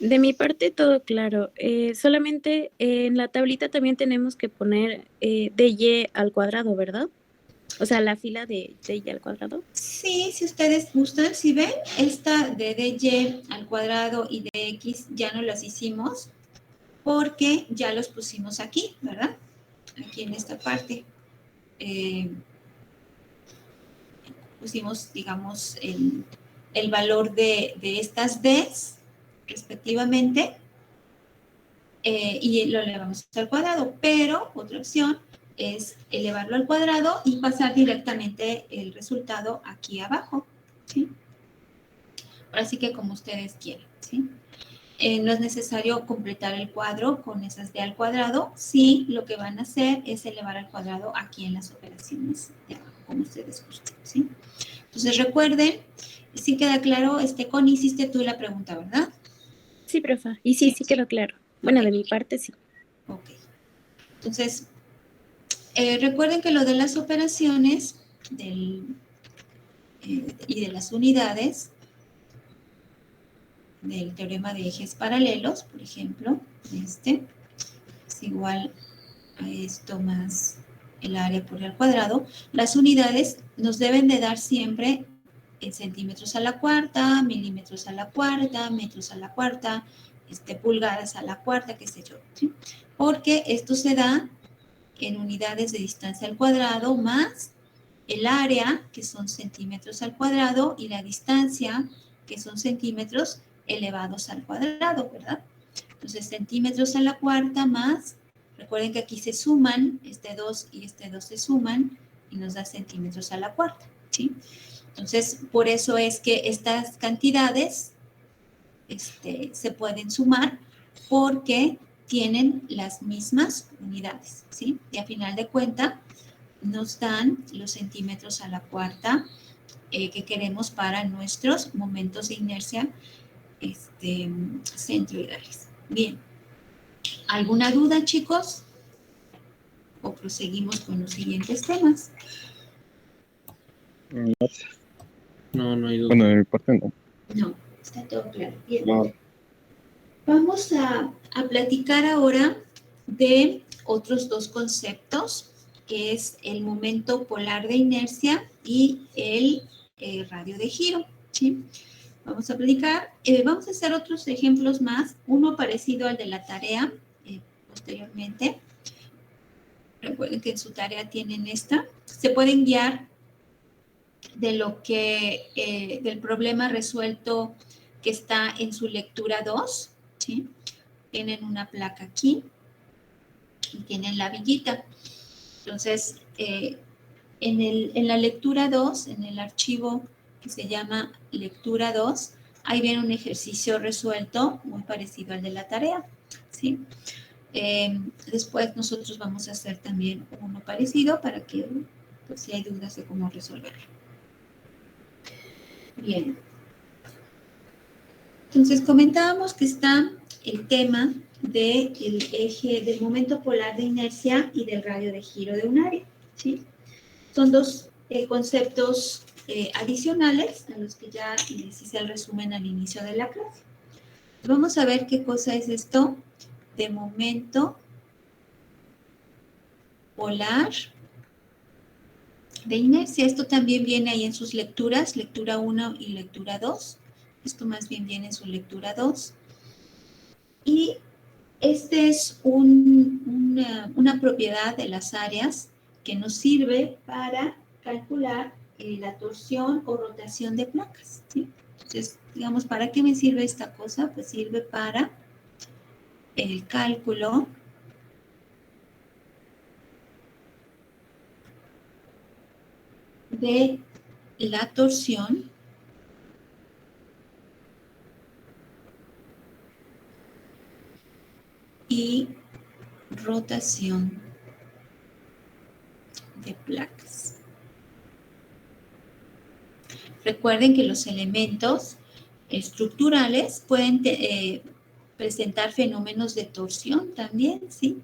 Speaker 5: De mi parte todo claro. Solamente en la tablita también tenemos que poner dy al cuadrado, ¿verdad? O sea, la fila de dy al cuadrado.
Speaker 1: Sí, si ustedes gustan, si ven, esta de dy al cuadrado y de x ya no las hicimos porque ya los pusimos aquí, ¿verdad? Aquí en esta parte. Pusimos, digamos, el valor de estas d's respectivamente y lo elevamos al cuadrado, pero otra opción es elevarlo al cuadrado y pasar directamente el resultado aquí abajo, ¿sí? Ahora sí que como ustedes quieran, ¿sí? No es necesario completar el cuadro con esas d al cuadrado, sí, lo que van a hacer es elevar al cuadrado aquí en las operaciones de abajo, como ustedes gusten, ¿sí? Entonces recuerden, sí queda claro, Connie, hiciste tú la pregunta, ¿verdad?
Speaker 5: Sí, profa. Y sí quedó claro. Bueno, de mi parte sí.
Speaker 1: Ok. Entonces, recuerden que lo de las operaciones y de las unidades del teorema de ejes paralelos, por ejemplo, es igual a esto más el área por el cuadrado. Las unidades nos deben de dar siempre en centímetros a la cuarta, milímetros a la cuarta, metros a la cuarta, pulgadas a la cuarta, qué sé yo, ¿sí? Porque esto se da en unidades de distancia al cuadrado más el área, que son centímetros al cuadrado, y la distancia, que son centímetros elevados al cuadrado, ¿verdad? Entonces, centímetros a la cuarta más, recuerden que aquí se suman, 2 y 2 se suman, y nos da centímetros a la cuarta, ¿sí? Entonces, por eso es que estas cantidades se pueden sumar porque tienen las mismas unidades, ¿sí? Y a final de cuentas nos dan los centímetros a la cuarta que queremos para nuestros momentos de inercia centroidales. Bien. ¿Alguna duda, chicos? ¿O proseguimos con los siguientes temas?
Speaker 6: No hay duda.
Speaker 4: Bueno, de mi parte no.
Speaker 1: No, está todo claro. Bien.
Speaker 3: No.
Speaker 1: Vamos a platicar ahora de otros dos conceptos, que es el momento polar de inercia y el radio de giro, ¿sí? Vamos a platicar, vamos a hacer otros ejemplos más, uno parecido al de la tarea posteriormente. Recuerden que en su tarea tienen esta. Se pueden guiar de lo que, del problema resuelto que está en su lectura 2, ¿sí? Tienen una placa aquí y tienen la villita. Entonces, en la lectura 2, en el archivo que se llama lectura 2, ahí viene un ejercicio resuelto muy parecido al de la tarea, ¿sí? Después nosotros vamos a hacer también uno parecido para que, pues, si hay dudas de cómo resolverlo. Bien. Entonces, comentábamos que está el tema del eje, del momento polar de inercia y del radio de giro de un área, ¿sí? Son dos conceptos adicionales a los que ya les hice el resumen al inicio de la clase. Vamos a ver qué cosa es esto de momento polar de inercia. Esto también viene ahí en sus lecturas, lectura 1 y lectura 2. Esto más bien viene en su lectura 2. Y este es un una propiedad de las áreas que nos sirve para calcular la torsión o rotación de placas, ¿sí? Entonces, digamos, ¿para qué me sirve esta cosa? Pues sirve para el cálculo de la torsión y rotación de placas. Recuerden que los elementos estructurales pueden presentar fenómenos de torsión también, ¿sí?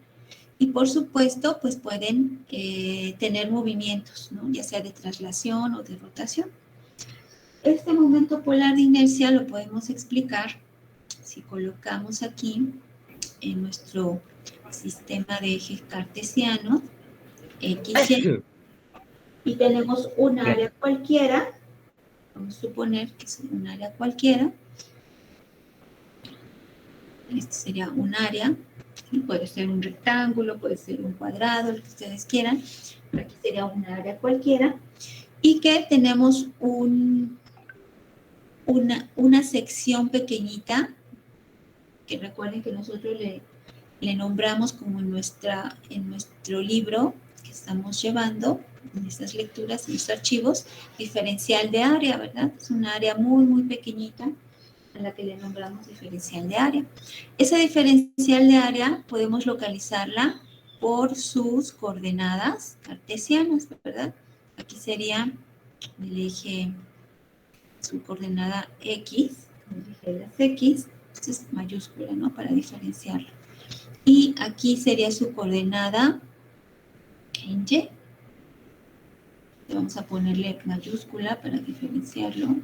Speaker 1: Y por supuesto, pues pueden tener movimientos, ¿no? Ya sea de traslación o de rotación. Este momento polar de inercia lo podemos explicar si colocamos aquí en nuestro sistema de ejes cartesianos XY y tenemos un área cualquiera. Vamos a suponer que es un área cualquiera. Este sería un área. Puede ser un rectángulo, puede ser un cuadrado, lo que ustedes quieran. Pero aquí sería un área cualquiera. Y que tenemos una sección pequeñita, que recuerden que nosotros le nombramos como en nuestro libro que estamos llevando, en estas lecturas, en estos archivos, diferencial de área, ¿verdad? Es un área muy, muy pequeñita a la que le nombramos diferencial de área. Esa diferencial de área podemos localizarla por sus coordenadas cartesianas, ¿verdad? Aquí sería el eje, su coordenada X, el eje de las X, esto es mayúscula, ¿no? Para diferenciarlo. Y aquí sería su coordenada en Y. Vamos a ponerle mayúscula para diferenciarlo.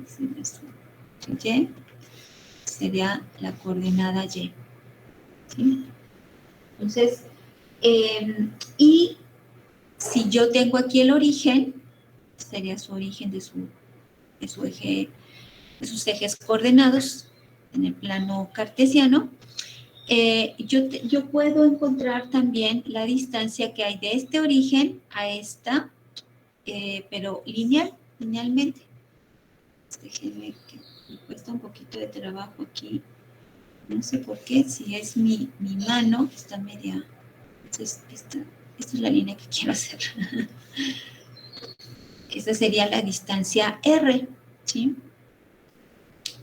Speaker 1: Y sería la coordenada Y. ¿Sí? Entonces, y si yo tengo aquí el origen, sería su origen de su eje, de sus ejes coordenados en el plano cartesiano. Yo puedo encontrar también la distancia que hay de este origen a esta, pero linealmente. Déjenme que me cuesta un poquito de trabajo aquí. No sé por qué, si es mi mano, que está media. Entonces, esta es la línea que quiero hacer. Esta sería la distancia R, ¿sí?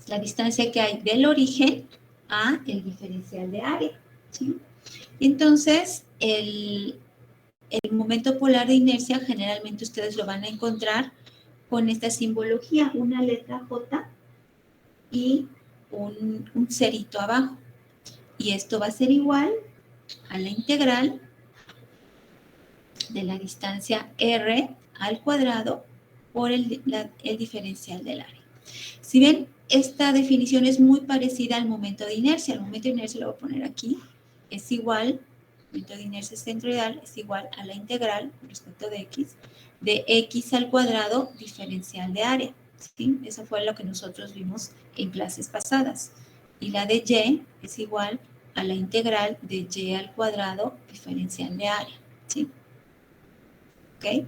Speaker 1: La distancia que hay del origen a el diferencial de área, ¿sí? Y entonces, el momento polar de inercia, generalmente ustedes lo van a encontrar con esta simbología, una letra J y un cerito abajo. Y esto va a ser igual a la integral de la distancia R al cuadrado por el diferencial del área. Si ven, esta definición es muy parecida al momento de inercia. El momento de inercia lo voy a poner aquí. Es igual, el momento de inercia centroidal es igual a la integral con respecto de X al cuadrado diferencial de área. ¿Sí? Eso fue lo que nosotros vimos en clases pasadas. Y la de Y es igual a la integral de Y al cuadrado diferencial de área. ¿Sí? ¿Ok?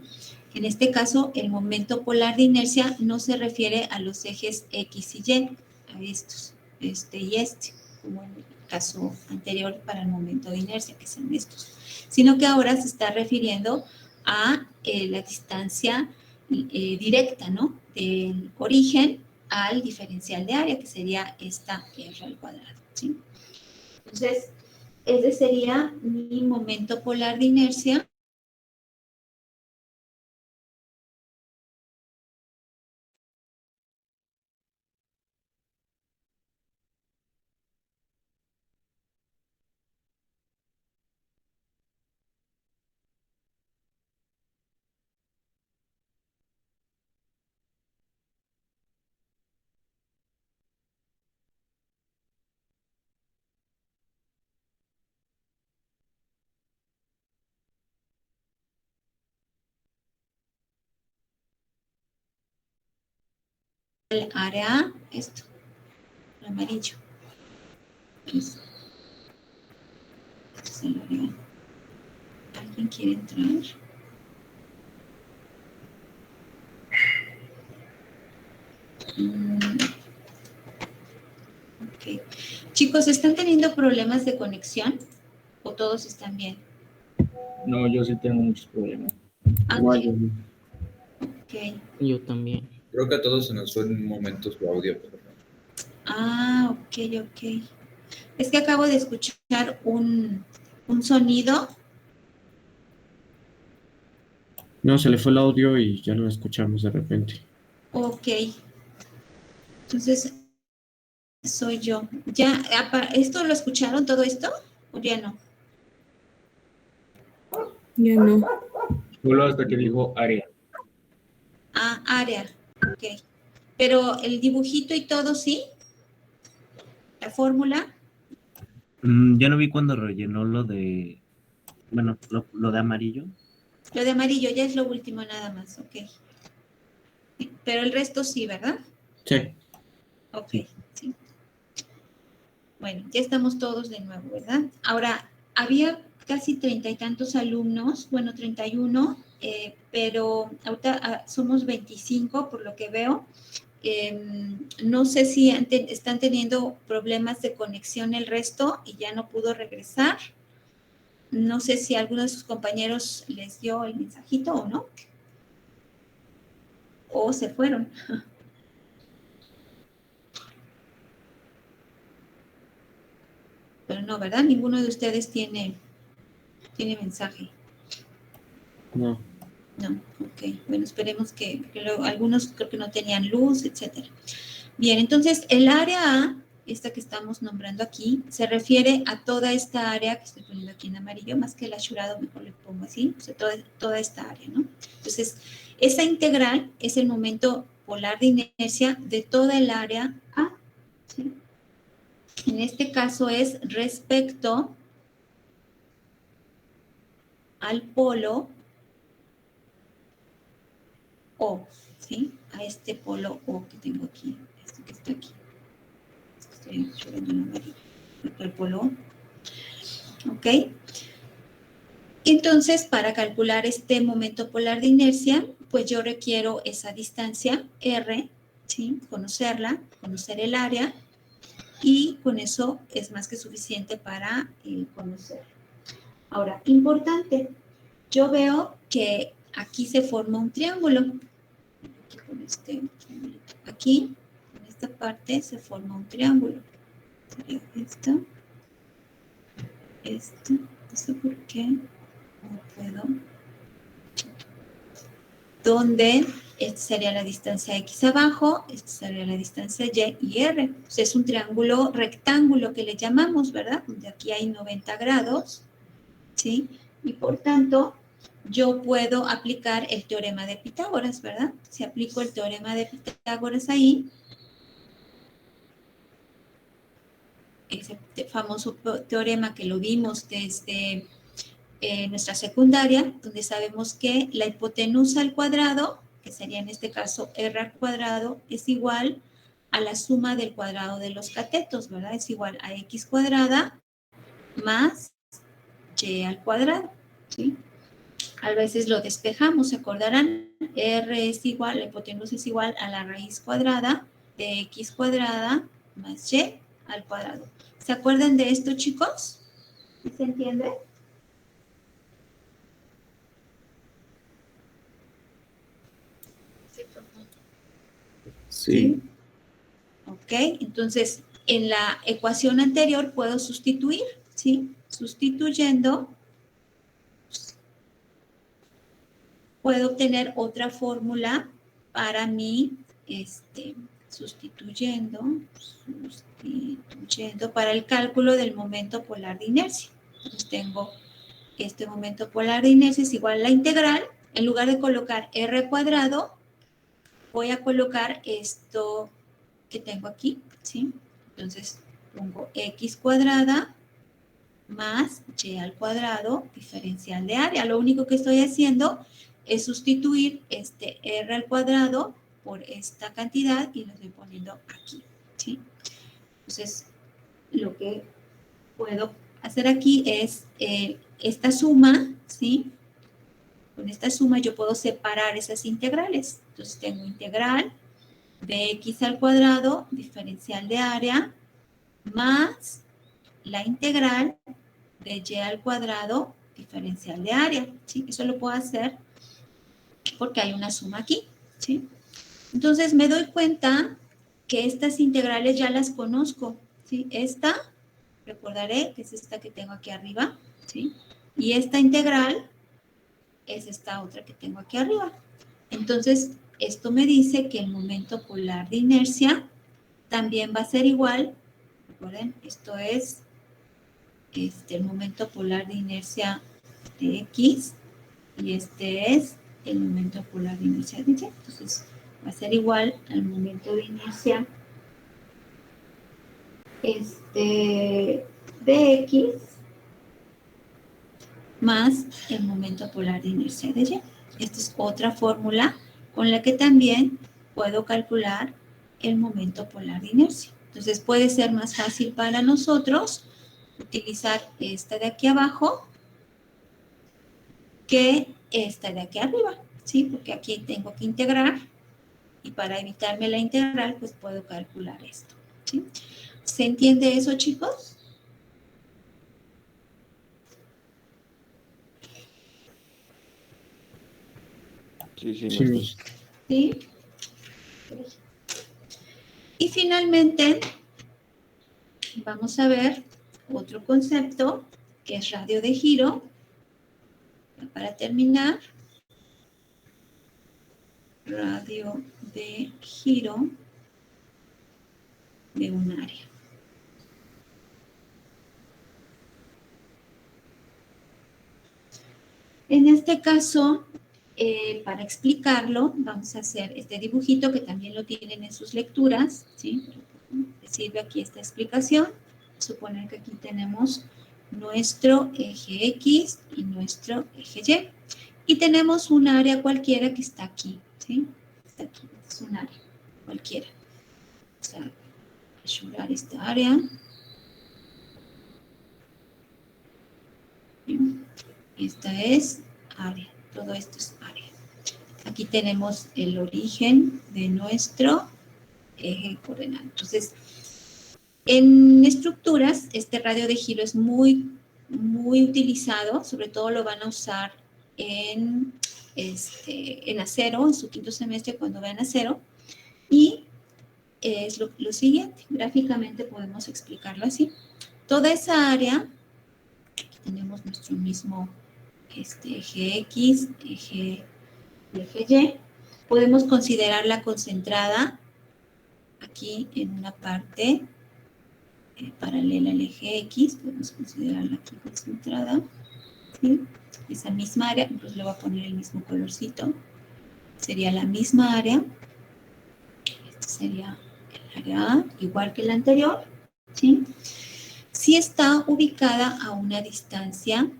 Speaker 1: En este caso, el momento polar de inercia no se refiere a los ejes X y Y, a estos, este y este, como en el caso anterior para el momento de inercia, que son estos, sino que ahora se está refiriendo a la distancia directa, ¿no? Del origen al diferencial de área, que sería esta R al cuadrado, ¿sí? Entonces, ese sería mi momento polar de inercia. El área A, esto, el amarillo. Esto es el área A. ¿Quién quiere entrar? Ok. Chicos, ¿están teniendo problemas de conexión? ¿O todos están bien?
Speaker 10: No, yo sí tengo muchos problemas.
Speaker 1: Ok.
Speaker 9: Yo también.
Speaker 7: Creo que a todos se nos fue en un momento su audio, pero no.
Speaker 1: Ah, ok. Es que acabo de escuchar un sonido.
Speaker 6: No, se le fue el audio y ya no lo escuchamos de repente.
Speaker 1: Ok. Entonces, soy yo. ¿Ya esto lo escucharon todo esto? ¿O ya no?
Speaker 5: Ya no.
Speaker 10: Solo hasta que dijo área.
Speaker 1: Ah, área. Ok. Pero el dibujito y todo, ¿sí? La fórmula.
Speaker 2: Ya no vi cuando rellenó lo de, bueno, lo de amarillo.
Speaker 1: Lo de amarillo ya es lo último nada más, ok. Pero el resto sí, ¿verdad?
Speaker 6: Sí.
Speaker 1: Ok, sí. Bueno, ya estamos todos de nuevo, ¿verdad? Ahora, había casi 30 y tantos alumnos, bueno, 31, pero ahorita somos 25 por lo que veo. No sé si están teniendo problemas de conexión el resto y ya no pudo regresar. No sé si alguno de sus compañeros les dio el mensajito o no. O se fueron. Pero no, ¿verdad? Ninguno de ustedes tiene mensaje.
Speaker 6: No.
Speaker 1: No, ok. Bueno, esperemos que algunos creo que no tenían luz, etcétera. Bien, entonces el área A, esta que estamos nombrando aquí, se refiere a toda esta área que estoy poniendo aquí en amarillo, más que el asurado, mejor le pongo así, o sea, toda esta área, ¿no? Entonces, esa integral es el momento polar de inercia de toda el área A, ¿sí? En este caso es respecto al polo O, ¿sí? A este polo O que tengo aquí, este que está aquí. Estoy subiendo en amarillo. El polo O. ¿Ok? Entonces, para calcular este momento polar de inercia, pues yo requiero esa distancia R, ¿sí? Conocerla, conocer el área, y con eso es más que suficiente para conocer. Ahora, importante, yo veo que aquí se forma un triángulo. Aquí, en esta parte, se forma un triángulo. Sería esto, no sé por qué, no puedo. Donde esta sería la distancia X abajo, esta sería la distancia Y R. Entonces, es un triángulo rectángulo que le llamamos, ¿verdad? Donde aquí hay 90 grados, ¿sí? Y por tanto, yo puedo aplicar el teorema de Pitágoras, ¿verdad? Si aplico el teorema de Pitágoras ahí, ese famoso teorema que lo vimos desde nuestra secundaria, donde sabemos que la hipotenusa al cuadrado, que sería en este caso R al cuadrado, es igual a la suma del cuadrado de los catetos, ¿verdad? Es igual a X cuadrada más Y al cuadrado, ¿sí? A veces lo despejamos, ¿se acordarán? R es igual, la hipotenusa es igual a la raíz cuadrada de X cuadrada más Y al cuadrado. ¿Se acuerdan de esto, chicos? ¿Se entiende?
Speaker 3: Sí.
Speaker 1: Ok, entonces en la ecuación anterior puedo sustituir, ¿sí? Sustituyendo, puedo obtener otra fórmula para mí, sustituyendo para el cálculo del momento polar de inercia. Entonces tengo este momento polar de inercia es igual a la integral. En lugar de colocar R cuadrado, voy a colocar esto que tengo aquí, ¿sí? Entonces pongo X cuadrada más Y al cuadrado diferencial de área. Lo único que estoy haciendo es sustituir este R al cuadrado por esta cantidad y lo estoy poniendo aquí, ¿sí? Entonces, lo que puedo hacer aquí es esta suma, ¿sí? Con esta suma yo puedo separar esas integrales. Entonces tengo integral de x al cuadrado, diferencial de área, más la integral de y al cuadrado, diferencial de área, ¿sí? Eso lo puedo hacer porque hay una suma aquí, ¿sí? Entonces me doy cuenta que estas integrales ya las conozco, ¿sí? Esta, recordaré que es esta que tengo aquí arriba, ¿sí? Y esta integral es esta otra que tengo aquí arriba. Entonces, esto me dice que el momento polar de inercia también va a ser igual. Recuerden, esto es el momento polar de inercia de X y este es el momento polar de inercia de Y. Entonces, va a ser igual al momento de inercia de X más el momento polar de inercia de Y. Esta es otra fórmula con la que también puedo calcular el momento polar de inercia. Entonces puede ser más fácil para nosotros utilizar esta de aquí abajo que esta de aquí arriba, ¿sí? Porque aquí tengo que integrar y para evitarme la integral, pues puedo calcular esto, ¿sí? ¿Se entiende eso, chicos?
Speaker 8: Sí, sí,
Speaker 6: Sí,
Speaker 8: maestra.
Speaker 1: ¿Sí? Y finalmente, vamos a ver otro concepto que es radio de giro. Para terminar, radio de giro de un área. En este caso, para explicarlo, vamos a hacer este dibujito que también lo tienen en sus lecturas, ¿sí? Les sirve aquí esta explicación. Suponer que aquí tenemos nuestro eje X y nuestro eje Y. Y tenemos un área cualquiera que está aquí, ¿sí? Está aquí, es un área cualquiera. Vamos a mesurar esta área. Esta es área, todo esto es área. Aquí tenemos el origen de nuestro eje coordenado. Entonces, en estructuras, este radio de giro es muy utilizado, sobre todo lo van a usar en acero, en su quinto semestre cuando vean acero, y es lo siguiente, gráficamente podemos explicarlo así. Toda esa área, aquí tenemos nuestro mismo eje X, eje Y, podemos considerarla concentrada aquí en una parte paralela al eje X, podemos considerarla aquí concentrada, ¿sí? Esa misma área, incluso le voy a poner el mismo colorcito, sería la misma área, este sería el área A, igual que la anterior, ¿sí? Si está ubicada a una distancia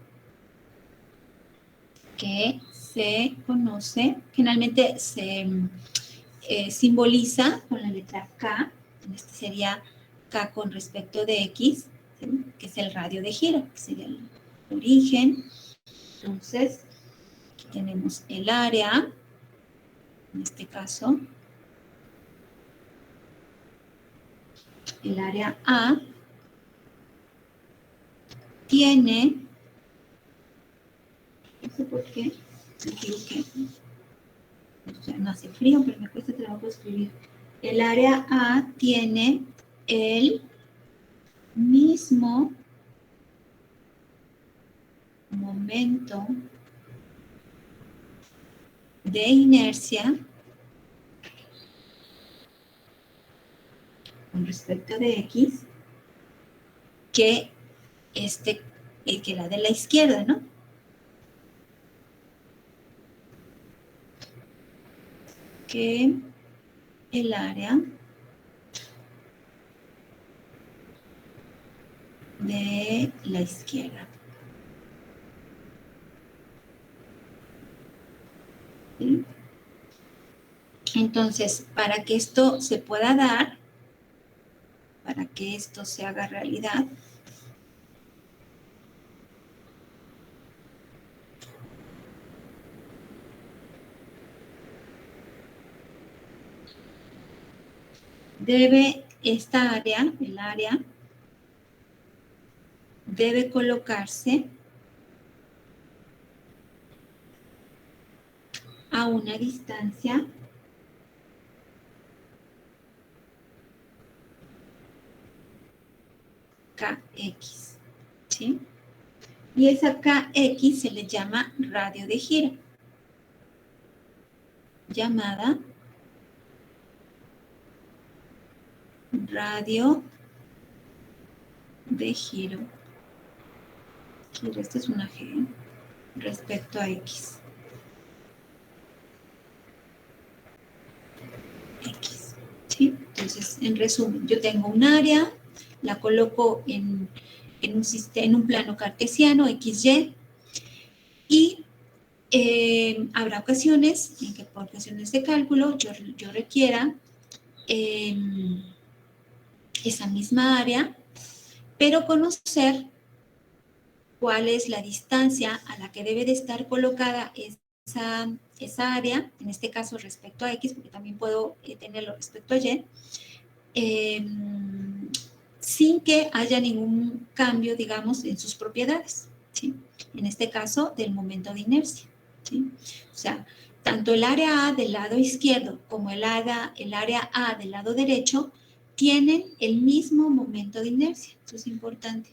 Speaker 1: que se conoce, generalmente se simboliza con la letra K, este sería K con respecto de X, ¿sí? Que es el radio de giro, que sería el origen. Entonces, aquí tenemos el área, en este caso, el área A tiene, no sé por qué, me equivoqué, o sea, no hace frío, pero me cuesta trabajo escribir. El área A tiene el mismo momento de inercia con respecto de X que que la de la izquierda, ¿no? Que el área de la izquierda. ¿Sí? Entonces, para que esto se pueda dar, para que esto se haga realidad, debe esta área, el área, debe colocarse a una distancia KX, ¿sí? Y esa KX se le llama radio de giro, llamada radio de giro. Esta es una G respecto a X. X, ¿sí? Entonces, en resumen, yo tengo un área, la coloco en un plano cartesiano, XY, y habrá ocasiones en que por cuestiones de cálculo yo requiera esa misma área, pero conocer cuál es la distancia a la que debe de estar colocada esa área, en este caso respecto a X, porque también puedo tenerlo respecto a Y, sin que haya ningún cambio, digamos, en sus propiedades, ¿sí? En este caso, del momento de inercia, ¿sí? O sea, tanto el área A del lado izquierdo como el área A del lado derecho tienen el mismo momento de inercia. Eso es importante.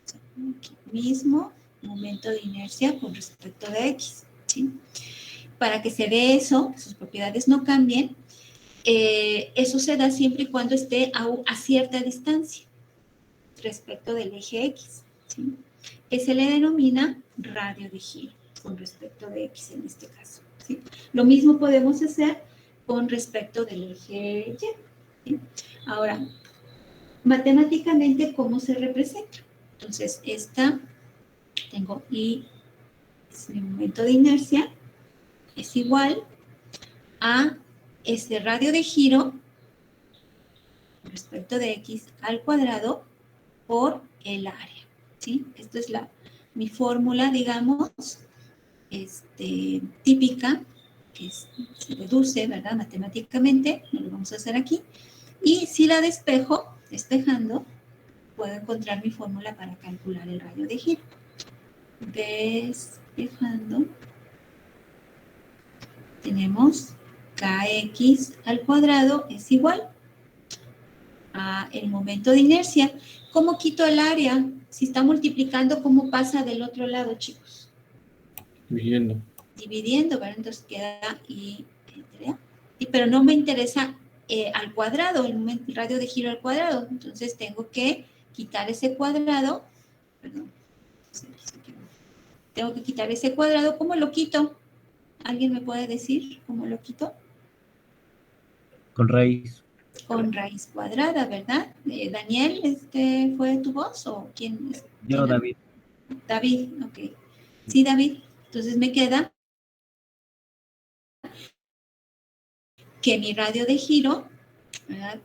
Speaker 1: O sea, mismo momento de inercia con respecto de X, ¿sí? Para que se dé eso, que sus propiedades no cambien, eso se da siempre y cuando esté a cierta distancia respecto del eje X, ¿sí? Que se le denomina radio de giro con respecto de X en este caso, ¿sí? Lo mismo podemos hacer con respecto del eje Y, ¿sí? Ahora, matemáticamente, ¿cómo se representa? Entonces, tengo I, es mi momento de inercia, es igual a este radio de giro respecto de X al cuadrado por el área, ¿sí? Esto es mi fórmula, digamos, típica, que se deduce, ¿verdad? Matemáticamente, no lo vamos a hacer aquí. Y si la despejando, puedo encontrar mi fórmula para calcular el radio de giro. Despejando, tenemos kx al cuadrado es igual a el momento de inercia. ¿Cómo quito el área? Si está multiplicando, ¿cómo pasa del otro lado, chicos? Dividiendo, ¿verdad? Entonces queda I entre A. Pero no me interesa al cuadrado, el radio de giro al cuadrado. Entonces tengo que quitar ese cuadrado. Perdón. Tengo que quitar ese cuadrado. ¿Cómo lo quito? ¿Alguien me puede decir cómo lo quito?
Speaker 2: Con raíz.
Speaker 1: Con raíz cuadrada, ¿verdad? Daniel, ¿fue tu voz o quién?
Speaker 2: Yo, David.
Speaker 1: David, ok. Sí, David. Entonces me queda que mi radio de giro, ¿verdad?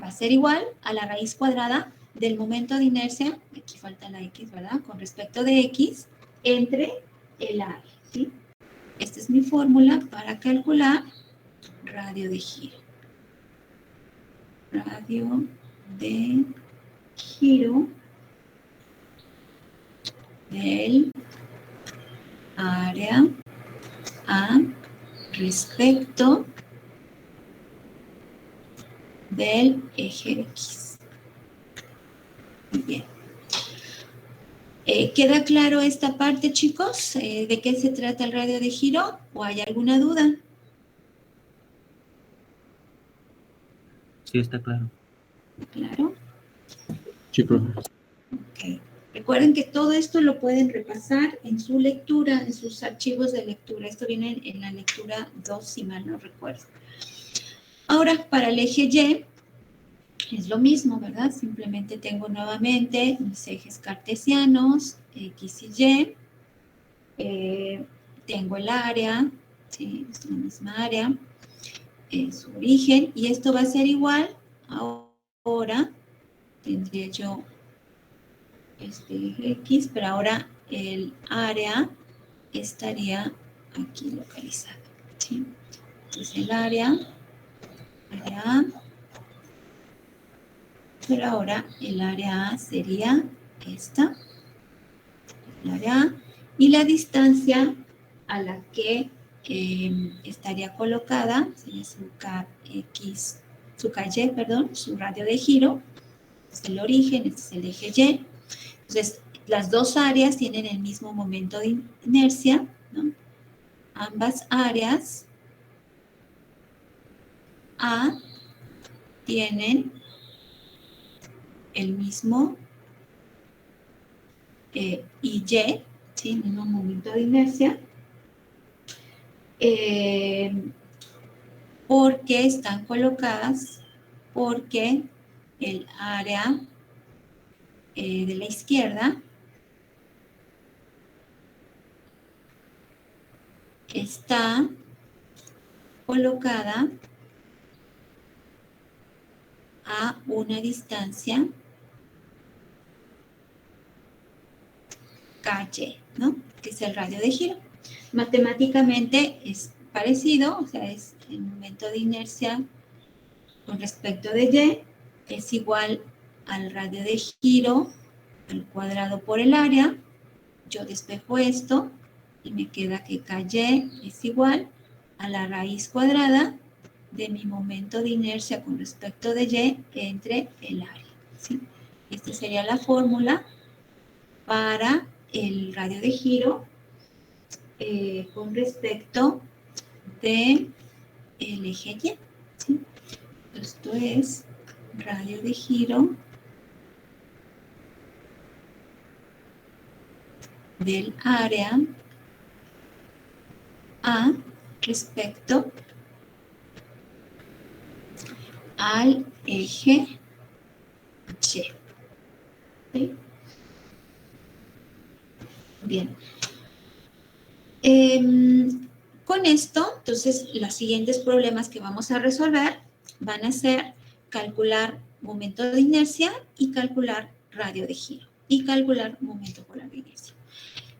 Speaker 1: Va a ser igual a la raíz cuadrada del momento de inercia, aquí falta la X, ¿verdad? Con respecto de X, entre el área, ¿sí? Esta es mi fórmula para calcular radio de giro. Radio de giro del área a respecto del eje X. Muy bien. ¿Queda claro esta parte, chicos? ¿De qué se trata el radio de giro? ¿O hay alguna duda?
Speaker 2: Sí, está claro.
Speaker 1: ¿Claro?
Speaker 6: Sí, profe.
Speaker 1: Ok. Recuerden que todo esto lo pueden repasar en su lectura, en sus archivos de lectura. Esto viene en la lectura 2, si mal no recuerdo. Ahora, para el eje Y, es lo mismo, ¿verdad? Simplemente tengo nuevamente mis ejes cartesianos, X y Y. Tengo el área, ¿sí? Es la misma área, su origen, y esto va a ser igual. Ahora tendría yo este eje X, pero ahora el área estaría aquí localizado, ¿sí? Entonces el área A Pero ahora el área A sería esta, el área A, y la distancia a la que estaría colocada sería su KX, su KY, perdón, su radio de giro. Este es el origen, este es el eje Y. Entonces, las dos áreas tienen el mismo momento de inercia, ¿no? Ambas áreas A tienen el mismo y Y, ¿sí? El mismo momento de inercia, porque están colocadas, porque el área de la izquierda está colocada a una distancia KY, ¿no? Que es el radio de giro. Matemáticamente es parecido, o sea, es el momento de inercia con respecto de Y es igual al radio de giro al cuadrado por el área. Yo despejo esto y me queda que KY es igual a la raíz cuadrada de mi momento de inercia con respecto de Y entre el área, ¿sí? Esta sería la fórmula para el radio de giro con respecto de el eje Y, ¿sí? Esto es radio de giro del área A respecto al eje Y. ¿Sí? Bien. Con esto, entonces, los siguientes problemas que vamos a resolver van a ser calcular momento de inercia y calcular radio de giro y calcular momento polar de inercia.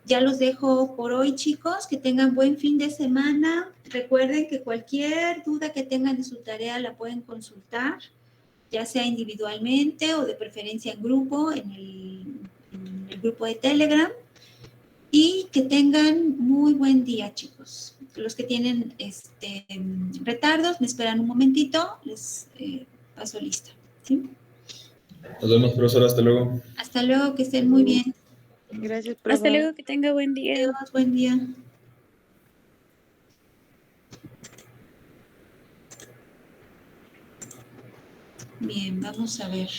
Speaker 1: Ya los dejo por hoy, chicos. Que tengan buen fin de semana. Recuerden que cualquier duda que tengan de su tarea la pueden consultar, ya sea individualmente o de preferencia en grupo, en el grupo de Telegram. Y que tengan muy buen día, chicos. Los que tienen retardos, me esperan un momentito, les paso lista, ¿sí?
Speaker 7: Nos vemos, profesor. Hasta luego.
Speaker 1: Hasta luego, que estén muy bien.
Speaker 5: Gracias, profe. Hasta luego, que tenga buen día.
Speaker 1: Adiós, buen día. Bien, vamos a ver.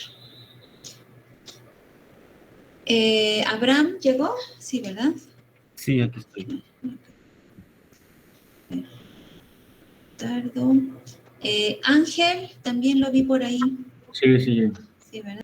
Speaker 1: ¿Abraham llegó? Sí, ¿verdad?
Speaker 2: Sí, aquí estoy.
Speaker 1: Tardo. Ángel, también lo vi por ahí.
Speaker 10: Sí, sí.
Speaker 1: Sí, ¿verdad?